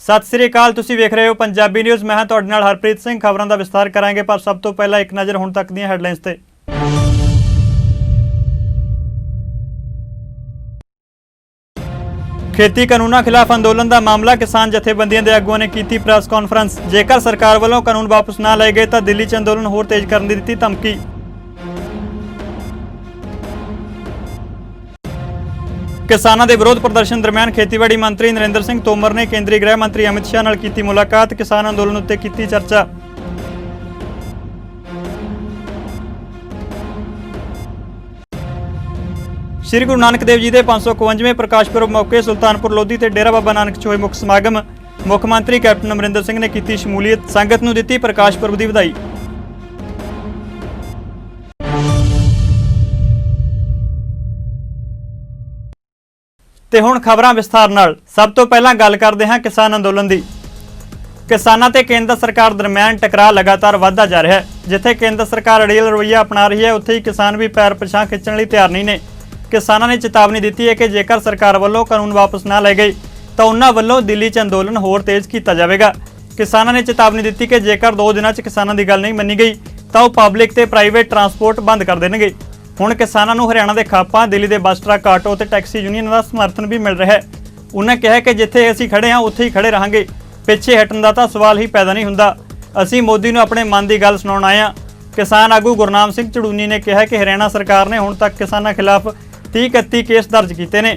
सत श्री अकाल, तुसीं वेख रहे हो पंजाबी न्यूज़। मैं हां तुहाडे नाल हरप्रीत सिंह। खबरों का विस्तार करांगे, पर सब तो पहला एक नज़र हुण तक दीआं हैडलाइनस ते। खेती कानूनों खिलाफ अंदोलन का मामला, किसान जथेबंदियों के आगुआं ने की प्रेस कॉन्फ्रेंस। जेकर सरकार वालों कानून वापस ना लए गए तो दिल्ली च अंदोलन होर तेज करने की दी धमकी। किसानों के विरोध प्रदर्शन दरम्यान खेतीबाड़ी मंत्री नरेंद्र सिंह तोमर ने केंद्रीय गृह मंत्री अमित शाह नाल की मुलाकात। किसान अंदोलन उत्ते की चर्चा। श्री गुरु नानक देव जी के 551वें प्रकाश पुरब मौके सुल्तानपुर लोधी ते डेरा बाबा नानक च होए मुख समागम। मुख मंत्री कैप्टन अमरिंदर सिंह ने की शमूलीयत, संगत नूं दित्ती प्रकाश पुरब की बधाई। ते हुण खबरां विस्तार नाल। सब तो पहलां गल करदे हां किसान अंदोलन दी। किसानां ते केंद्र सरकार दरम्यान टकराਅ लगातार वधदा जा रहा है। जिथे केंद्र सरकार अड़ियल रवैया अपना रही है, उत्थे ही किसान भी पैर पछां खिच्चण लई तैयार नहीं ने। किसानां ने चेतावनी दी है कि जेकर सरकार वालों कानून वापस ना लए गए तो उन्हां वालों दिल्ली च अंदोलन होर तेज किया जाएगा। किसानां ने चेतावनी दी कि जेकर 2 दिनां च किसानां दी गल नहीं मनी गई तो वह पब्लिक ते प्राइवेट ट्रांसपोर्ट बंद कर देणगे। हुण किसानां नूं हरियाणा के खापां, दिल्ली के बस ट्रक, आटो ते टैक्सी यूनीयन का समर्थन भी मिल रहा है। उन्होंने कहा कि जिथे असीं खड़े हाँ उत्थे ही खड़े रहांगे, पिछे हटण का तो सवाल ही पैदा नहीं हुंदा। असीं मोदी नूं अपने मन की गल सुणाउण आए हां। किसान आगू गुरनाम सिंह चड़ूनी ने कहा कि हरियाणा सरकार ने हुण तक किसानों खिलाफ 30-31 केस दर्ज किए हैं।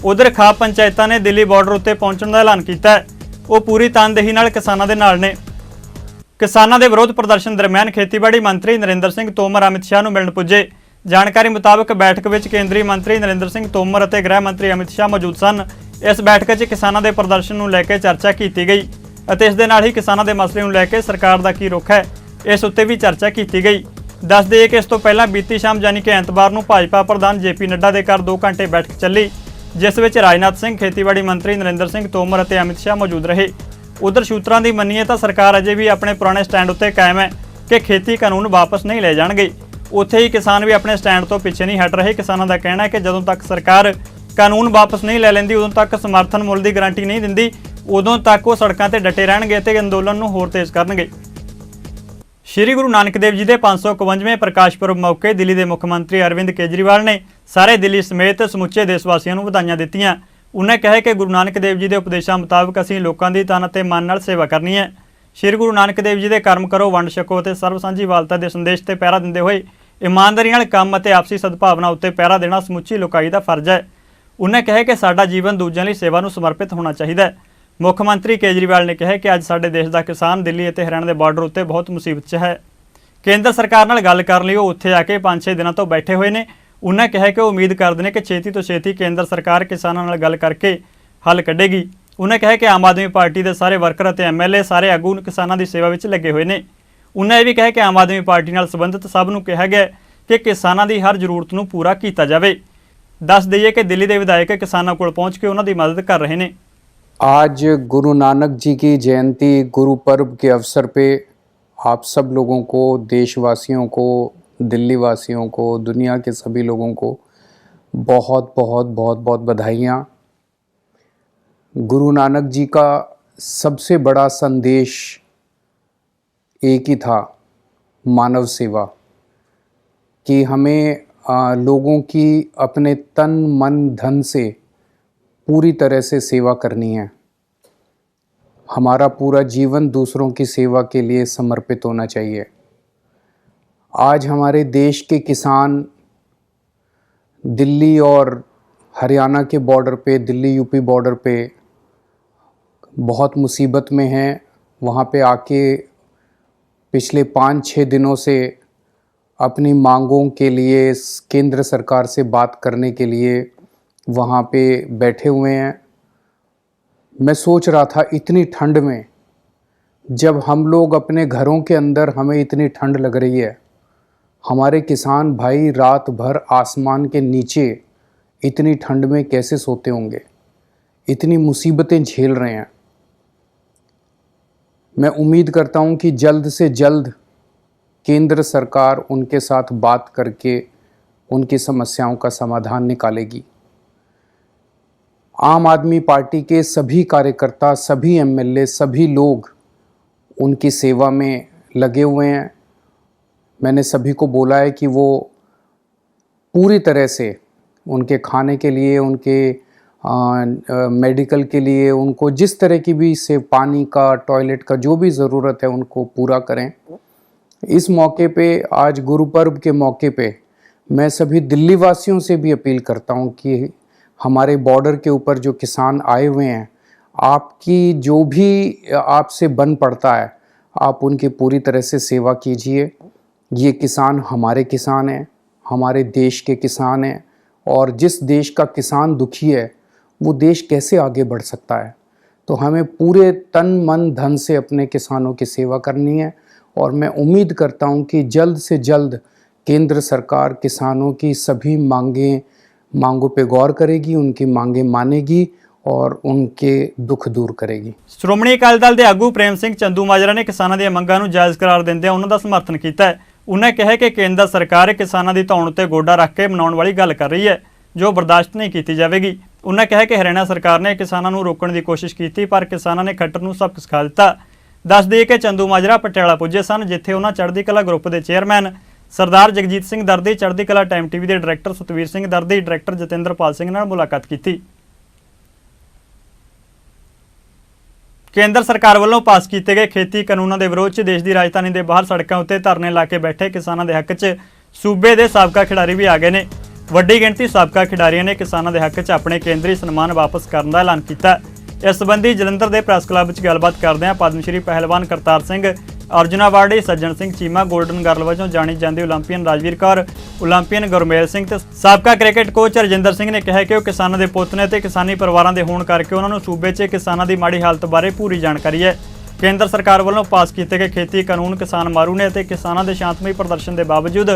उधर खाप पंचायतां ने दिल्ली बॉर्डर उत्ते पहुंचण का ऐलान किया है। वो पूरी तनदेही नाल किसानां दे नाल ने। किसानां दे विरोध प्रदर्शन दरम्यान खेतीबाड़ी मंत्री नरेंद्र सिंह तोमर अमित शाह नूं मिलण पुजे। जानकारी मुताबिक बैठक में केंद्रीय मंत्री नरेंद्र सिंह तोमर और गृह मंत्री अमित शाह मौजूद सन। इस बैठक में किसानों के प्रदर्शन को लैके चर्चा की गई और इस दे नाल ही किसानों के मसले को लैके सरकार का की रुख है, इस उत्ते भी चर्चा की गई। दस दईए कि इस तो पहला बीती शाम यानी कि एतवार को भाजपा प्रधान JP नड्डा के घर 2 घंटे बैठक चली, जिस विच राजनाथ सिंह, खेतीबाड़ी मंत्री नरेंद्र सिंह तोमर और अमित शाह मौजूद रहे। उधर सूत्रां की मनीए तो सरकार अजे भी अपने पुराने स्टैंड उत्ते कायम है कि खेती कानून वापस नहीं ले जाणगे। उत्थे ही किसान भी अपने स्टैंड तो पिछे नहीं हट रहे। किसानों का कहना है कि जदों तक सरकार कानून वापस नहीं ले लैंदी, उदों तक समर्थन मुल की गारंटी नहीं दिंदी, उदों तक वो सड़कों पर डटे रहणगे ते अंदोलन नूं होर तेज करनगे। श्री गुरु नानक देव जी के 551वें प्रकाश पुरब मौके दिल्ली के मुख्यमंत्री अरविंद केजरीवाल ने सारे दिल्ली समेत समुचे देशवासियों को बधाइयां दित्तियां। उन्हें कहा कि गुरु नानक देव जी के उपदेशों मुताबिक असीं लोकां दी तन ते मन नाल सेवा करनी है। श्री गुरु नानक देव जी के कर्म करो, वंड छको ते सर्व सांझीवालता के संदेश ते पहरा दिंदे होए ईमानदारी नाल काम ते आपसी सद्भावना उत्ते पहरा देना समुची लोकाई का फर्ज है। उन्हें कहा कि साडा जीवन दूजिਆਂ ਲਈ सेवा नूं समर्पित होना चाहिए। मुख्यमंत्री केजरीवाल ने कहा कि अज साडे देश का किसान दिल्ली और हरियाणा के बॉर्डर उत्ते बहुत मुसीबत च है। केंद्र सरकार नाल गल करन लई उत्थे आके 5-6 दिनों तो बैठे हुए ने। उन्हें कहा कि उम्मीद करते हैं कि छेती तो छेती केंद्र सरकार किसानों नाल गल करके हल कढ़ेगी। उन्हें कहा कि आम आदमी पार्टी के सारे वर्कर और MLA सारे आगू किसानों की सेवा में लगे हुए हैं। उन्हें यह भी कहा कि आम आदमी पार्टी नाल संबंधित सब नूं कहा गया कि किसानों की हर जरूरत नूं पूरा किया जाए। दस दईए कि दिल्ली के विधायक किसानों को पहुँच के उन्होंनी मदद कर रहे हैं। आज गुरु नानक जी की जयंती गुरु पर्व के अवसर पे आप सब लोगों को, देशवासियों को, दिल्ली वासियों को, दुनिया के सभी लोगों को बहुत बहुत बहुत बहुत बधाइयाँ। गुरु नानक जी का सबसे बड़ा संदेश एक ही था, मानव सेवा, कि हमें लोगों की अपने तन मन धन से पूरी तरह से सेवा करनी है। हमारा पूरा जीवन दूसरों की सेवा के लिए समर्पित होना चाहिए। आज हमारे देश के किसान दिल्ली और हरियाणा के बॉर्डर पे, दिल्ली UP बॉर्डर पे बहुत मुसीबत में हैं। वहाँ पे आके पिछले 5-6 दिनों से अपनी मांगों के लिए केंद्र सरकार से बात करने के लिए वहाँ पे बैठे हुए हैं। मैं सोच रहा था इतनी ठंड में, जब हम लोग अपने घरों के अंदर हमें इतनी ठंड लग रही है, हमारे किसान भाई रात भर आसमान के नीचे इतनी ठंड में कैसे सोते होंगे, इतनी मुसीबतें झेल रहे हैं। मैं उम्मीद करता हूँ कि जल्द से जल्द केंद्र सरकार उनके साथ बात करके उनकी समस्याओं का समाधान निकालेगी। आम आदमी पार्टी के सभी कार्यकर्ता, सभी एमएलए, सभी लोग उनकी सेवा में लगे हुए हैं। मैंने सभी को बोला है कि वो पूरी तरह से उनके खाने के लिए, उनके मेडिकल के लिए, उनको जिस तरह की भी से पानी का, टॉयलेट का जो भी ज़रूरत है उनको पूरा करें। इस मौके पे, आज गुरु पर्व के मौके पे, मैं सभी दिल्ली वासियों से भी अपील करता हूं कि हमारे बॉर्डर के ऊपर जो किसान आए हुए हैं, आपकी जो भी आपसे बन पड़ता है, आप उनकी पूरी तरह से सेवा कीजिए। ये किसान हमारे किसान हैं, हमारे देश के किसान हैं, और जिस देश का किसान दुखी है वो देश कैसे आगे बढ़ सकता है। तो हमें पूरे तन मन धन से अपने किसानों की सेवा करनी है, और मैं उम्मीद करता हूं कि जल्द से जल्द केंद्र सरकार किसानों की सभी मांगों पे गौर करेगी, उनकी मांगें मानेगी और उनके दुख दूर करेगी। ਸ਼੍ਰੋਮਣੀ ਅਕਾਲੀ ਦਲ ਦੇ ਆਗੂ ਪ੍ਰੇਮ ਸਿੰਘ ਚੰਦੂਮਾਜਰਾ ਨੇ ਕਿਸਾਨਾਂ ਦੀਆਂ ਮੰਗਾਂ ਨੂੰ ਜਾਇਜ਼ ਕਰਾਰ ਦਿੰਦਿਆਂ ਉਹਨਾਂ ਦਾ ਸਮਰਥਨ ਕੀਤਾ ਹੈ। ਉਹਨਾਂ ਕਿਹਾ ਕਿ ਕੇਂਦਰ ਸਰਕਾਰ ਕਿਸਾਨਾਂ ਦੀ ਧੌਣ ਉੱਤੇ ਗੋਡਾ ਰੱਖ ਕੇ ਮਨਾਉਣ ਵਾਲੀ ਗੱਲ ਕਰ ਰਹੀ ਹੈ, ਜੋ ਬਰਦਾਸ਼ਤ ਨਹੀਂ ਕੀਤੀ ਜਾਵੇਗੀ। ਉਹਨਾਂ ਕਿਹਾ ਕਿ ਹਰਿਆਣਾ ਸਰਕਾਰ ਨੇ ਕਿਸਾਨਾਂ ਨੂੰ ਰੋਕਣ ਦੀ ਕੋਸ਼ਿਸ਼ ਕੀਤੀ, ਪਰ ਕਿਸਾਨਾਂ ਨੇ ਖੱਟਰ ਨੂੰ ਸਬਕ ਸਿਖਾ ਦਿੱਤਾ। ਦੱਸ ਦਈਏ ਕਿ ਚੰਦੂਮਾਜਰਾ ਪਟਿਆਲਾ ਪੁੱਜੇ ਸਨ, ਜਿੱਥੇ ਉਹਨਾਂ ਚੜ੍ਹਦੀ ਕਲਾ ਗਰੁੱਪ ਦੇ ਚੇਅਰਮੈਨ ਸਰਦਾਰ ਜਗਜੀਤ ਸਿੰਘ ਦਰਦੀ, ਚੜ੍ਹਦੀ ਕਲਾ ਟਾਈਮ ਟੀਵੀ ਦੇ ਡਾਇਰੈਕਟਰ ਸਤਵੀਰ ਸਿੰਘ ਦਰਦੀ, ਡਾਇਰੈਕਟਰ ਜਤਿੰਦਰਪਾਲ ਸਿੰਘ ਨਾਲ ਮੁਲਾਕਾਤ ਕੀਤੀ। ਕੇਂਦਰ ਸਰਕਾਰ ਵੱਲੋਂ ਪਾਸ ਕੀਤੇ ਗਏ ਖੇਤੀ ਕਾਨੂੰਨਾਂ ਦੇ ਵਿਰੋਧ 'ਚ ਦੇਸ਼ ਦੀ ਰਾਜਧਾਨੀ ਦੇ ਬਾਹਰ ਸੜਕਾਂ ਉੱਤੇ ਧਰਨੇ ਲਾ ਕੇ ਬੈਠੇ ਕਿਸਾਨਾਂ ਦੇ ਹੱਕ 'ਚ ਸੂਬੇ ਦੇ ਸਾਬਕਾ ਖਿਡਾਰੀ ਵੀ ਆ ਗਏ ਨੇ। ਵੱਡੀ ਗਿਣਤੀ ਸਾਬਕਾ ਖਿਡਾਰੀਆਂ ਨੇ ਕਿਸਾਨਾਂ ਦੇ ਹੱਕ 'ਚ ਆਪਣੇ ਕੇਂਦਰੀ ਸਨਮਾਨ ਵਾਪਸ ਕਰਨ ਦਾ ਐਲਾਨ ਕੀਤਾ। ਇਸ ਸੰਬੰਧੀ ਜਲੰਧਰ ਦੇ ਪ੍ਰੈਸ ਕਲੱਬ 'ਚ ਗੱਲਬਾਤ ਕਰਦਿਆਂ ਪਦਮ ਸ਼੍ਰੀ ਪਹਿਲਵਾਨ Kartar Singh, Arjun awardee Sajjan Singh Cheema, golden girl ਵਜੋਂ ਜਾਣੀ ਜਾਂਦੀ ਓਲੰਪੀਅਨ ਰਾਜਵੀਰ ਕੌਰ, ਓਲੰਪੀਅਨ ਗੁਰਮੇਲ ਸਿੰਘ ਤੇ ਸਾਬਕਾ ਕ੍ਰਿਕਟ ਕੋਚ ਰਜਿੰਦਰ ਸਿੰਘ ਨੇ ਕਿਹਾ ਕਿ ਉਹ ਕਿਸਾਨਾਂ ਦੇ ਪੁੱਤ ਨੇ ਤੇ ਕਿਸਾਨੀ ਪਰਿਵਾਰਾਂ ਦੇ ਹੋਣ ਕਰਕੇ ਉਹਨਾਂ ਨੂੰ ਸੂਬੇ 'ਚ ਕਿਸਾਨਾਂ ਦੀ ਮਾੜੀ ਹਾਲਤ ਬਾਰੇ ਪੂਰੀ ਜਾਣਕਾਰੀ ਹੈ। ਕੇਂਦਰ ਸਰਕਾਰ ਵੱਲੋਂ ਪਾਸ ਕੀਤੇ ਗਏ ਖੇਤੀ ਕਾਨੂੰਨ ਕਿਸਾਨ ਮਾਰੂ ਨੇ ਅਤੇ ਕਿਸਾਨਾਂ ਦੇ ਸ਼ਾਂਤਮਈ ਪ੍ਰਦਰਸ਼ਨ ਦੇ ਬਾਵਜੂਦ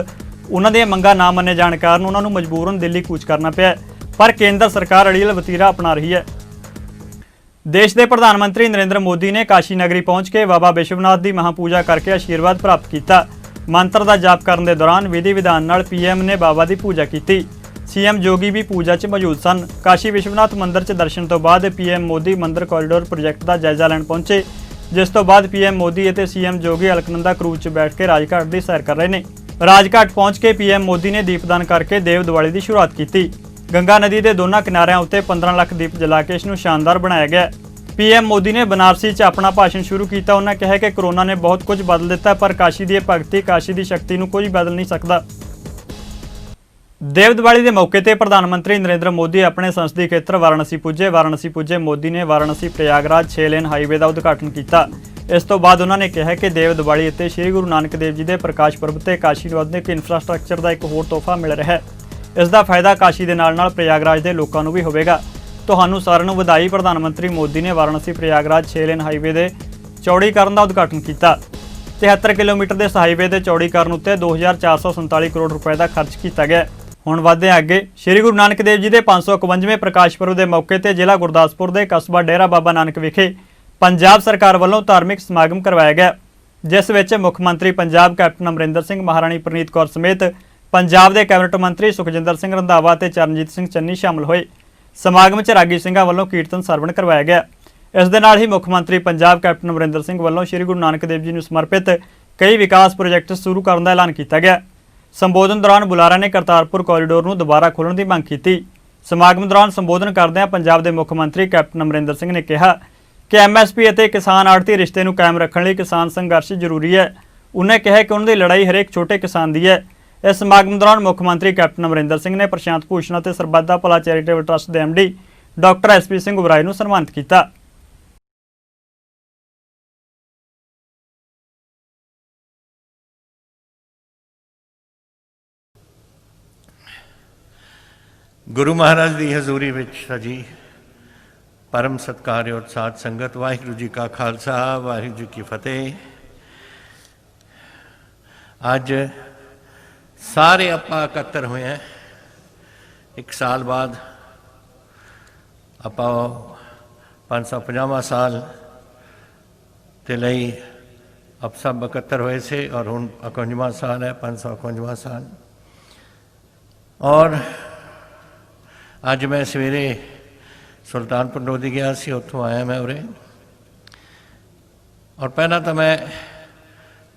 ਉਹਨਾਂ ਦੀਆਂ ਮੰਗਾਂ ਨਾ ਮੰਨੇ ਜਾਣ ਕਾਰਨ ਉਹਨਾਂ ਨੂੰ ਮਜਬੂਰਨ ਦਿੱਲੀ ਕੂਚ ਕਰਨਾ ਪਿਆ, ਪਰ ਕੇਂਦਰ ਸਰਕਾਰ ਅੜੀਅਲ ਵਤੀਰਾ ਅਪਣਾ ਰਹੀ ਹੈ। देश के प्रधानमंत्री नरेंद्र मोदी ने काशी नगरी पहुंच के बाबा विश्वनाथ की महापूजा करके आशीर्वाद प्राप्त किया। मंत्र का जाप करने के दौरान विधि विधान नाल पीएम ने बाबा की पूजा की। सीएम जोगी भी पूजा च मौजूद सन। काशी विश्वनाथ मंदिर च दर्शन तो बाद पीएम मोदी मंदिर कॉरीडोर प्रोजेक्ट का जायजा लैन पहुंचे, जिस तो बाद पीएम मोदी और सीएम जोगी अलकनंदा क्रूज च बैठ के राजघाट की सैर कर रहे हैं। राजघाट पहुंच के पीएम मोदी ने दीपदान करके देव दिवाली की शुरुआत की। गंगा नदी के दोनों किनारिਆਂ उत्ते 15 लाख दीप जला के इसनूं शानदार बनाया गया। पीएम मोदी ने बनारसी च अपना भाषण शुरू किया। उन्होंने कहा कि कोरोना ने बहुत कुछ बदल दिता, पर काशी की भगती, काशी की शक्ति नूं कोई बदल नहीं सकता। देव दिवाली के मौके पर प्रधानमंत्री नरेंद्र मोदी अपने संसदीय खेत्र वाराणसी पुजे मोदी ने वाराणसी प्रयागराज 6 लेन हाईवे का उद्घाटन किया। इस तो बाद उन्होंने कहा कि देव दिवाली और श्री गुरु नानक देव जी के प्रकाश पुरब से काशी नूं आधुनिक इंफ्रास्ट्रक्चर का एक होर तोहफा मिल रहा है। इसका फायदा काशी के नाल नाल प्रयागराज के लोगों को भी होगा। ਤੁਹਾਨੂੰ ਸਾਰਿਆਂ ਨੂੰ ਵਧਾਈ। ਪ੍ਰਧਾਨ ਮੰਤਰੀ ਮੋਦੀ ਨੇ ਵਾਰਾਣਸੀ ਪ੍ਰਯਾਗਰਾਜ 6 ਲੇਨ ਹਾਈਵੇ ਦੇ ਚੌੜੀਕਰਨ ਦਾ ਉਦਘਾਟਨ ਕੀਤਾ। 73 ਕਿਲੋਮੀਟਰ ਦੇ ਇਸ ਹਾਈਵੇ ਦੇ ਚੌੜੀਕਰਨ ਉੱਤੇ 2447 ਕਰੋੜ ਰੁਪਏ ਦਾ ਖਰਚ ਕੀਤਾ ਗਿਆ। ਹੁਣ ਵਧਦੇ ਹਾਂ ਅੱਗੇ। ਸ਼੍ਰੀ ਗੁਰੂ ਨਾਨਕ ਦੇਵ ਜੀ ਦੇ 551ਵੇਂ ਪ੍ਰਕਾਸ਼ ਪੁਰਬ ਦੇ ਮੌਕੇ ਤੇ ਜ਼ਿਲ੍ਹਾ ਗੁਰਦਾਸਪੁਰ ਦੇ ਕਸਬਾ ਡੇਰਾ ਬਾਬਾ ਨਾਨਕ ਵਿਖੇ ਪੰਜਾਬ ਸਰਕਾਰ ਵੱਲੋਂ ਧਾਰਮਿਕ ਸਮਾਗਮ ਕਰਵਾਇਆ ਗਿਆ, ਜਿਸ ਵਿੱਚ ਮੁੱਖ ਮੰਤਰੀ ਪੰਜਾਬ ਕੈਪਟਨ ਅਮਰਿੰਦਰ ਸਿੰਘ, ਮਹਾਰਾਣੀ ਪ੍ਰਨੀਤ ਕੌਰ ਸਮੇਤ ਪੰਜਾਬ ਦੇ ਕੈਬਨਿਟ ਮੰਤਰੀ ਸੁਖਜਿੰਦਰ ਸਿੰਘ ਰੰਧਾਵਾ ਤੇ ਚਰਨਜੀਤ ਸਿੰਘ ਚੰਨੀ ਸ਼ਾਮਲ ਹੋਏ। ਸਮਾਗਮ 'ਚ ਰਾਗੀ ਸਿੰਘਾਂ ਵੱਲੋਂ ਕੀਰਤਨ ਸਰਵਣ ਕਰਵਾਇਆ ਗਿਆ। ਇਸ ਦੇ ਨਾਲ ਹੀ ਮੁੱਖ ਮੰਤਰੀ ਪੰਜਾਬ ਕੈਪਟਨ ਅਮਰਿੰਦਰ ਸਿੰਘ ਵੱਲੋਂ ਸ਼੍ਰੀ ਗੁਰੂ ਨਾਨਕ ਦੇਵ ਜੀ ਨੂੰ ਸਮਰਪਿਤ ਕਈ ਵਿਕਾਸ ਪ੍ਰੋਜੈਕਟ ਸ਼ੁਰੂ ਕਰਨ ਦਾ ਐਲਾਨ ਕੀਤਾ ਗਿਆ। ਸੰਬੋਧਨ ਦੌਰਾਨ ਬੁਲਾਰਿਆਂ ਨੇ ਕਰਤਾਰਪੁਰ ਕੋਰੀਡੋਰ ਨੂੰ ਦੁਬਾਰਾ ਖੋਲ੍ਹਣ ਦੀ ਮੰਗ ਕੀਤੀ। ਸਮਾਗਮ ਦੌਰਾਨ ਸੰਬੋਧਨ ਕਰਦਿਆਂ ਪੰਜਾਬ ਦੇ ਮੁੱਖ ਮੰਤਰੀ ਕੈਪਟਨ ਅਮਰਿੰਦਰ ਸਿੰਘ ਨੇ ਕਿਹਾ ਕਿ ਐਮਐਸਪੀ ਅਤੇ ਕਿਸਾਨ ਆੜਤੀ ਰਿਸ਼ਤੇ ਨੂੰ ਕਾਇਮ ਰੱਖਣ ਲਈ ਕਿਸਾਨ ਸੰਘਰਸ਼ ਜ਼ਰੂਰੀ ਹੈ। ਉਹਨੇ ਕਿਹਾ ਕਿ ਉਹਨਾਂ ਦੀ ਲੜਾਈ ਹਰੇਕ ਛੋਟੇ ਕਿਸਾਨ ਦੀ ਹੈ। इस समागम दौरान मुख्य मंत्री कैप्टन अमरिंदर सिंह ने प्रशांत भूषण और सरबत दा भला चैरिटेबल ट्रस्ट के MD डॉक्टर SP सिंह उबराई नूं सन्मानित किया। गुरु महाराज की हजूरी विच सजी परम सत्कारयोग साध संगत, वाहिगुरू जी का खालसा वाहिगुरू जी की फतेह। अज सारे आपां इकट्ठे हुए हैं। एक साल बाद आपां 550वां साल ते लई अब सब इकट्ठे हुए से और हुण 51वां साल है, 551वां साल। और अज मैं सवेरे ਸੁਲਤਾਨਪੁਰ ਲੋਧੀ ਗਿਆ ਸੀ, ਉੱਥੋਂ ਆਇਆ ਮੈਂ ਉਰੇ। ਔਰ ਪਹਿਲਾਂ ਤਾਂ ਮੈਂ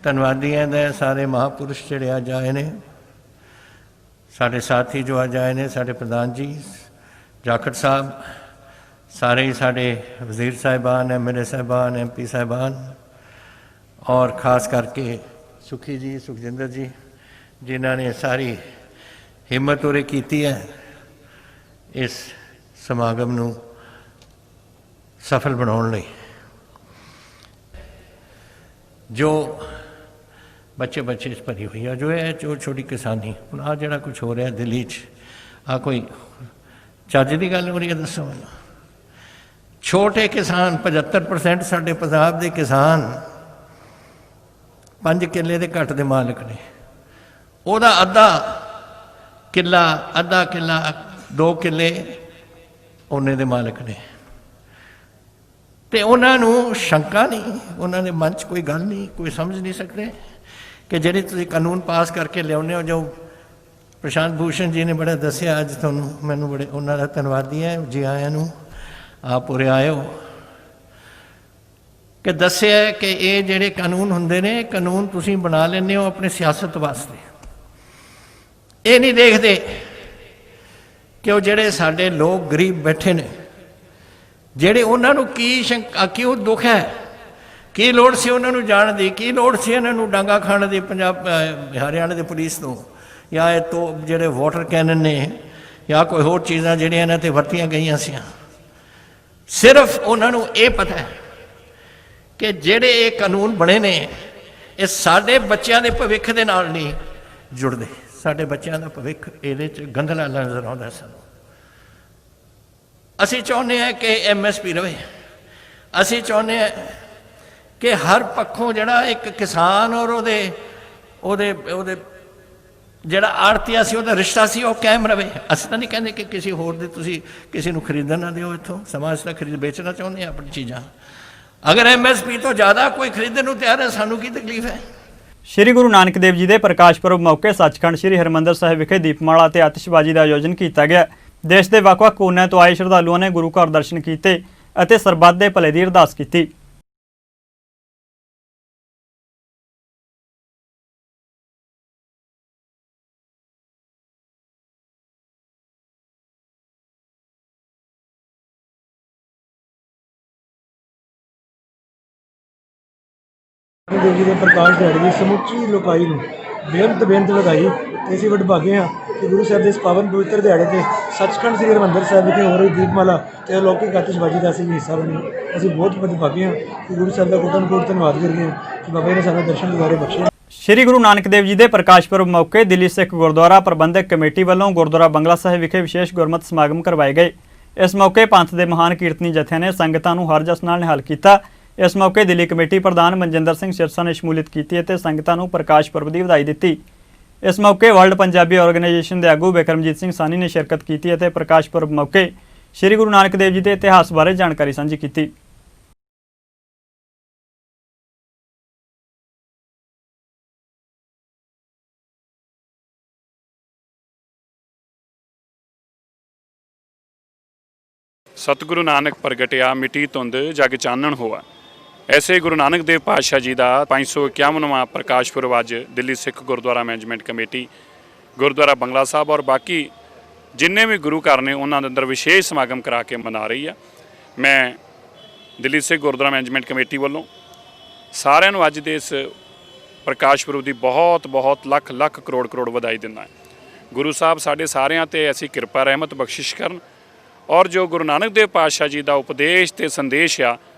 ਧੰਨਵਾਦੀ ਹਾਂ ਦੇ ਸਾਰੇ ਮਹਾਂਪੁਰਸ਼ ਜਿਹੜੇ ਅੱਜ ਆਏ ਨੇ, ਸਾਡੇ ਸਾਥੀ ਜੋ ਅੱਜ ਆਏ ਨੇ, ਸਾਡੇ ਪ੍ਰਧਾਨ ਜੀ ਜਾਖੜ ਸਾਹਿਬ, ਸਾਰੇ ਹੀ ਸਾਡੇ ਵਜ਼ੀਰ ਸਾਹਿਬਾਨ, MLA ਸਾਹਿਬਾਨ, MP ਸਾਹਿਬਾਨ, ਔਰ ਖਾਸ ਕਰਕੇ ਸੁਖੀ ਜੀ, ਸੁਖਜਿੰਦਰ ਜੀ, ਜਿਨ੍ਹਾਂ ਨੇ ਸਾਰੀ ਹਿੰਮਤ ਉਰੇ ਕੀਤੀ ਹੈ ਇਸ ਸਮਾਗਮ ਨੂੰ ਸਫਲ ਬਣਾਉਣ ਲਈ। ਜੋ ਬੱਚੇ 'ਚ ਭਰੀ ਹੋਈ ਆ, ਜੋ ਇਹ ਛੋਟੀ ਕਿਸਾਨੀ, ਹੁਣ ਆਹ ਜਿਹੜਾ ਕੁਛ ਹੋ ਰਿਹਾ ਦਿੱਲੀ 'ਚ, ਆਹ ਕੋਈ ਚੱਜ ਦੀ ਗੱਲ ਹੋ ਰਹੀ ਹੈ? ਦੱਸੋ ਮੈਨੂੰ। ਛੋਟੇ ਕਿਸਾਨ 75% ਸਾਡੇ ਪੰਜਾਬ ਦੇ ਕਿਸਾਨ 5 ਕਿੱਲੇ ਦੇ ਘੱਟ ਦੇ ਮਾਲਕ ਨੇ। ਉਹਦਾ ਅੱਧਾ ਕਿੱਲਾ 2 ਕਿੱਲੇ ਉਹਨੇ ਦੇ ਮਾਲਕ ਨੇ, ਤੇ ਉਹਨਾਂ ਨੂੰ ਸ਼ੰਕਾ ਨਹੀਂ, ਉਹਨਾਂ ਦੇ ਮਨ 'ਚ ਕੋਈ ਗੱਲ ਨਹੀਂ, ਕੋਈ ਸਮਝ ਨਹੀਂ ਸਕਦੇ ਕਿ ਜਿਹੜੇ ਤੁਸੀਂ ਕਾਨੂੰਨ ਪਾਸ ਕਰਕੇ ਲਿਆਉਂਦੇ ਹੋ। ਜੋ ਪ੍ਰਸ਼ਾਂਤ ਭੂਸ਼ਣ ਜੀ ਨੇ ਬੜਾ ਦੱਸਿਆ ਅੱਜ ਤੁਹਾਨੂੰ, ਮੈਨੂੰ ਬੜੇ ਉਹਨਾਂ ਦਾ ਧੰਨਵਾਦੀ ਹੈ ਜੀ ਆਇਆਂ ਨੂੰ, ਆਪ ਉਰੇ ਆਏ ਹੋ, ਕਿ ਦੱਸਿਆ ਕਿ ਇਹ ਜਿਹੜੇ ਕਾਨੂੰਨ ਹੁੰਦੇ ਨੇ, ਕਾਨੂੰਨ ਤੁਸੀਂ ਬਣਾ ਲੈਂਦੇ ਹੋ ਆਪਣੇ ਸਿਆਸਤ ਵਾਸਤੇ। ਇਹ ਨਹੀਂ ਦੇਖਦੇ ਕਿ ਉਹ ਜਿਹੜੇ ਸਾਡੇ ਲੋਕ ਗਰੀਬ ਬੈਠੇ ਨੇ, ਜਿਹੜੇ ਉਹਨਾਂ ਨੂੰ ਕੀ ਸ਼ੰਕਾ, ਕਿਉਂ ਦੁੱਖ ਹੈ, ਕੀ ਲੋੜ ਸੀ ਉਹਨਾਂ ਨੂੰ ਜਾਣ ਦੀ, ਕੀ ਲੋੜ ਸੀ ਇਹਨਾਂ ਨੂੰ ਡਾਂਗਾ ਖਾਣ ਦੀ ਪੰਜਾਬ ਹਰਿਆਣਾ ਦੀ ਪੁਲਿਸ ਤੋਂ, ਜਾਂ ਇਹ ਤੋਂ ਜਿਹੜੇ ਵਾਟਰ ਕੈਨਨ ਨੇ, ਜਾਂ ਕੋਈ ਹੋਰ ਚੀਜ਼ਾਂ ਜਿਹੜੀਆਂ ਇਹਨਾਂ 'ਤੇ ਵਰਤੀਆਂ ਗਈਆਂ ਸੀ। ਸਿਰਫ ਉਹਨਾਂ ਨੂੰ ਇਹ ਪਤਾ ਹੈ ਕਿ ਜਿਹੜੇ ਇਹ ਕਾਨੂੰਨ ਬਣੇ ਨੇ, ਇਹ ਸਾਡੇ ਬੱਚਿਆਂ ਦੇ ਭਵਿੱਖ ਦੇ ਨਾਲ ਨਹੀਂ ਜੁੜਦੇ। ਸਾਡੇ ਬੱਚਿਆਂ ਦਾ ਭਵਿੱਖ ਇਹਦੇ 'ਚ ਗੰਧਲਾ ਨਜ਼ਰ ਆਉਂਦਾ ਸਾਨੂੰ। ਅਸੀਂ ਚਾਹੁੰਦੇ ਹਾਂ ਕਿ MSP ਰਹੇ, ਅਸੀਂ ਚਾਹੁੰਦੇ ਹਾਂ ਕਿ ਹਰ ਪੱਖੋਂ ਜਿਹੜਾ ਇੱਕ ਕਿਸਾਨ ਔਰ ਉਹਦੇ ਜਿਹੜਾ ਆੜਤੀਆ ਸੀ, ਉਹਦਾ ਰਿਸ਼ਤਾ ਸੀ, ਉਹ ਕਾਇਮ ਰਵੇ। ਅਸੀਂ ਤਾਂ ਨਹੀਂ ਕਹਿੰਦੇ ਕਿ ਕਿਸੇ ਹੋਰ ਦੇ ਤੁਸੀਂ ਕਿਸੇ ਨੂੰ ਖਰੀਦਣ ਨਾ ਦਿਓ, ਇੱਥੋਂ ਸਮਾਜ ਦਾ ਖਰੀਦ ਵੇਚਣਾ ਚਾਹੁੰਦੇ ਹਾਂ ਆਪਣੀ ਚੀਜ਼ਾਂ। ਅਗਰ MSP ਤੋਂ ਜ਼ਿਆਦਾ ਕੋਈ ਖਰੀਦਣ ਨੂੰ ਤਿਆਰ ਹੈ, ਸਾਨੂੰ ਕੀ ਤਕਲੀਫ ਹੈ? ਸ਼੍ਰੀ ਗੁਰੂ ਨਾਨਕ ਦੇਵ ਜੀ ਦੇ ਪ੍ਰਕਾਸ਼ ਪੁਰਬ ਮੌਕੇ ਸੱਚਖੰਡ ਸ਼੍ਰੀ ਹਰਿਮੰਦਰ ਸਾਹਿਬ ਵਿਖੇ ਦੀਪਮਾਲਾ ਤੇ ਆਤਿਸ਼ਬਾਜ਼ੀ ਦਾ ਆਯੋਜਨ ਕੀਤਾ ਗਿਆ। ਦੇਸ਼ ਦੇ ਵੱਖ-ਵੱਖ ਕੋਨਿਆਂ ਤੋਂ ਆਏ ਸ਼ਰਧਾਲੂਆਂ ਨੇ ਗੁਰੂ ਘਰ ਦਰਸ਼ਨ ਕੀਤੇ ਅਤੇ ਸਰਬੱਤ ਦੇ ਭਲੇ ਦੀ ਅਰਦਾਸ ਕੀਤੀ। ਦੇਵ ਜੀ ਦੇ ਪ੍ਰਕਾਸ਼ ਦਿਹਾੜੇ ਦੀ ਸਮੁੱਚੀ ਲੋਕਾਈ ਨੂੰ ਬੇਅੰਤ ਵਧਾਈ। ਤੇ ਅਸੀਂ ਵਡਭਾਗੇ ਹਾਂ ਕਿ ਗੁਰੂ ਸਾਹਿਬ ਦੇ ਇਸ ਪਾਵਨ ਪਵਿੱਤਰ ਦਿਹਾੜੇ ਤੇ ਸੱਚਖੰਡ ਸ੍ਰੀ ਹਰਿਮੰਦਰ ਸਾਹਿਬ ਵਿਖੇ ਹੋ ਰਹੀ ਦੀਪਮਾਲਾ ਤੇ ਅਲੌਕਿਕ ਆਤਿਸ਼ਬਾਜ਼ੀ ਦਾ ਅਸੀਂ ਹਿੱਸਾ ਬਣੇ। ਅਸੀਂ ਬਹੁਤ ਵਡਭਾਗੇ ਹਾਂ ਕਿ ਗੁਰੂ ਸਾਹਿਬ ਦਾ ਕੋਟਨ-ਕੋਟ ਧੰਨਵਾਦ ਕਰਦੇ ਹਾਂ ਕਿ ਬਾਬਾ ਜੀ ਨੇ ਸਾਨੂੰ ਦਰਸ਼ਨ ਦਿਦਾਰੇ ਬਖਸ਼ੇ। ਸ਼੍ਰੀ ਗੁਰੂ ਨਾਨਕ ਦੇਵ ਜੀ ਦੇ ਪ੍ਰਕਾਸ਼ ਪੁਰਬ ਮੌਕੇ ਦਿੱਲੀ ਸਿੱਖ ਗੁਰਦੁਆਰਾ ਪ੍ਰਬੰਧਕ ਕਮੇਟੀ ਵੱਲੋਂ ਗੁਰਦੁਆਰਾ ਬੰਗਲਾ ਸਾਹਿਬ ਵਿਖੇ ਵਿਸ਼ੇਸ਼ ਗੁਰਮਤਿ ਸਮਾਗਮ ਕਰਵਾਏ ਗਏ। ਇਸ ਮੌਕੇ ਪੰਥ ਦੇ ਮਹਾਨ ਕੀਰਤਨੀ ਜਥਿਆਂ ਨੇ ਸੰਗਤਾਂ ਨੂੰ ਹਰ ਜਸ ਨਾਲ ਨਿਹਾਲ ਕੀਤਾ। ਇਸ ਮੌਕੇ ਦਿੱਲੀ ਕਮੇਟੀ ਪ੍ਰਧਾਨ ਮਨਜਿੰਦਰ ਸਿੰਘ ਸਿਰਸਾ ਨੇ ਸ਼ਮੂਲੀਅਤ ਕੀਤੀ ਅਤੇ ਸੰਗਤਾਂ ਨੂੰ ਪ੍ਰਕਾਸ਼ ਪੁਰਬ ਦੀ ਵਧਾਈ ਦਿੱਤੀ। ਇਸ ਮੌਕੇ ਵਰਲਡ ਪੰਜਾਬੀ ਆਰਗੇਨਾਈਜੇਸ਼ਨ ਦੇ ਆਗੂ ਬਿਕਰਮਜੀਤ ਸਿੰਘ ਸਾਨੀ ਨੇ ਸ਼ਿਰਕਤ ਕੀਤੀ ਅਤੇ ਪ੍ਰਕਾਸ਼ ਪੁਰਬ ਮੌਕੇ ਸ਼੍ਰੀ ਗੁਰੂ ਨਾਨਕ ਦੇਵ ਜੀ ਦੇ ਇਤਿਹਾਸ ਬਾਰੇ ਜਾਣਕਾਰੀ ਸਾਂਝੀ ਕੀਤੀ। सतगुरु नानक प्रगटिया मिट्टी धुंद जग चानण होआ। ऐसे गुरु नानक देव पातशाह जी का 551वां प्रकाश पुरब अज दिल्ली सिख गुरुद्वारा मैनेजमेंट कमेटी गुरुद्वारा बंगला साहब और बाकी जिन्ने भी गुरु घर ने उन्होंने अंदर विशेष समागम करा के मना रही है। मैं दिल्ली सिख गुरुद्वारा मैनेजमेंट कमेटी वालों सारिਆਂ ਨੂੰ अज दे इस प्रकाश पुरब की बहुत बहुत लख लख करोड़ करोड़ ਵਧਾਈ दिंदा है। गुरु साहब साडे सारिਆਂ ते ऐसी किरपा रहमत बख्शिश करन और जो गुरु नानक देव पातशाह जी का उपदेश ते संदेश आ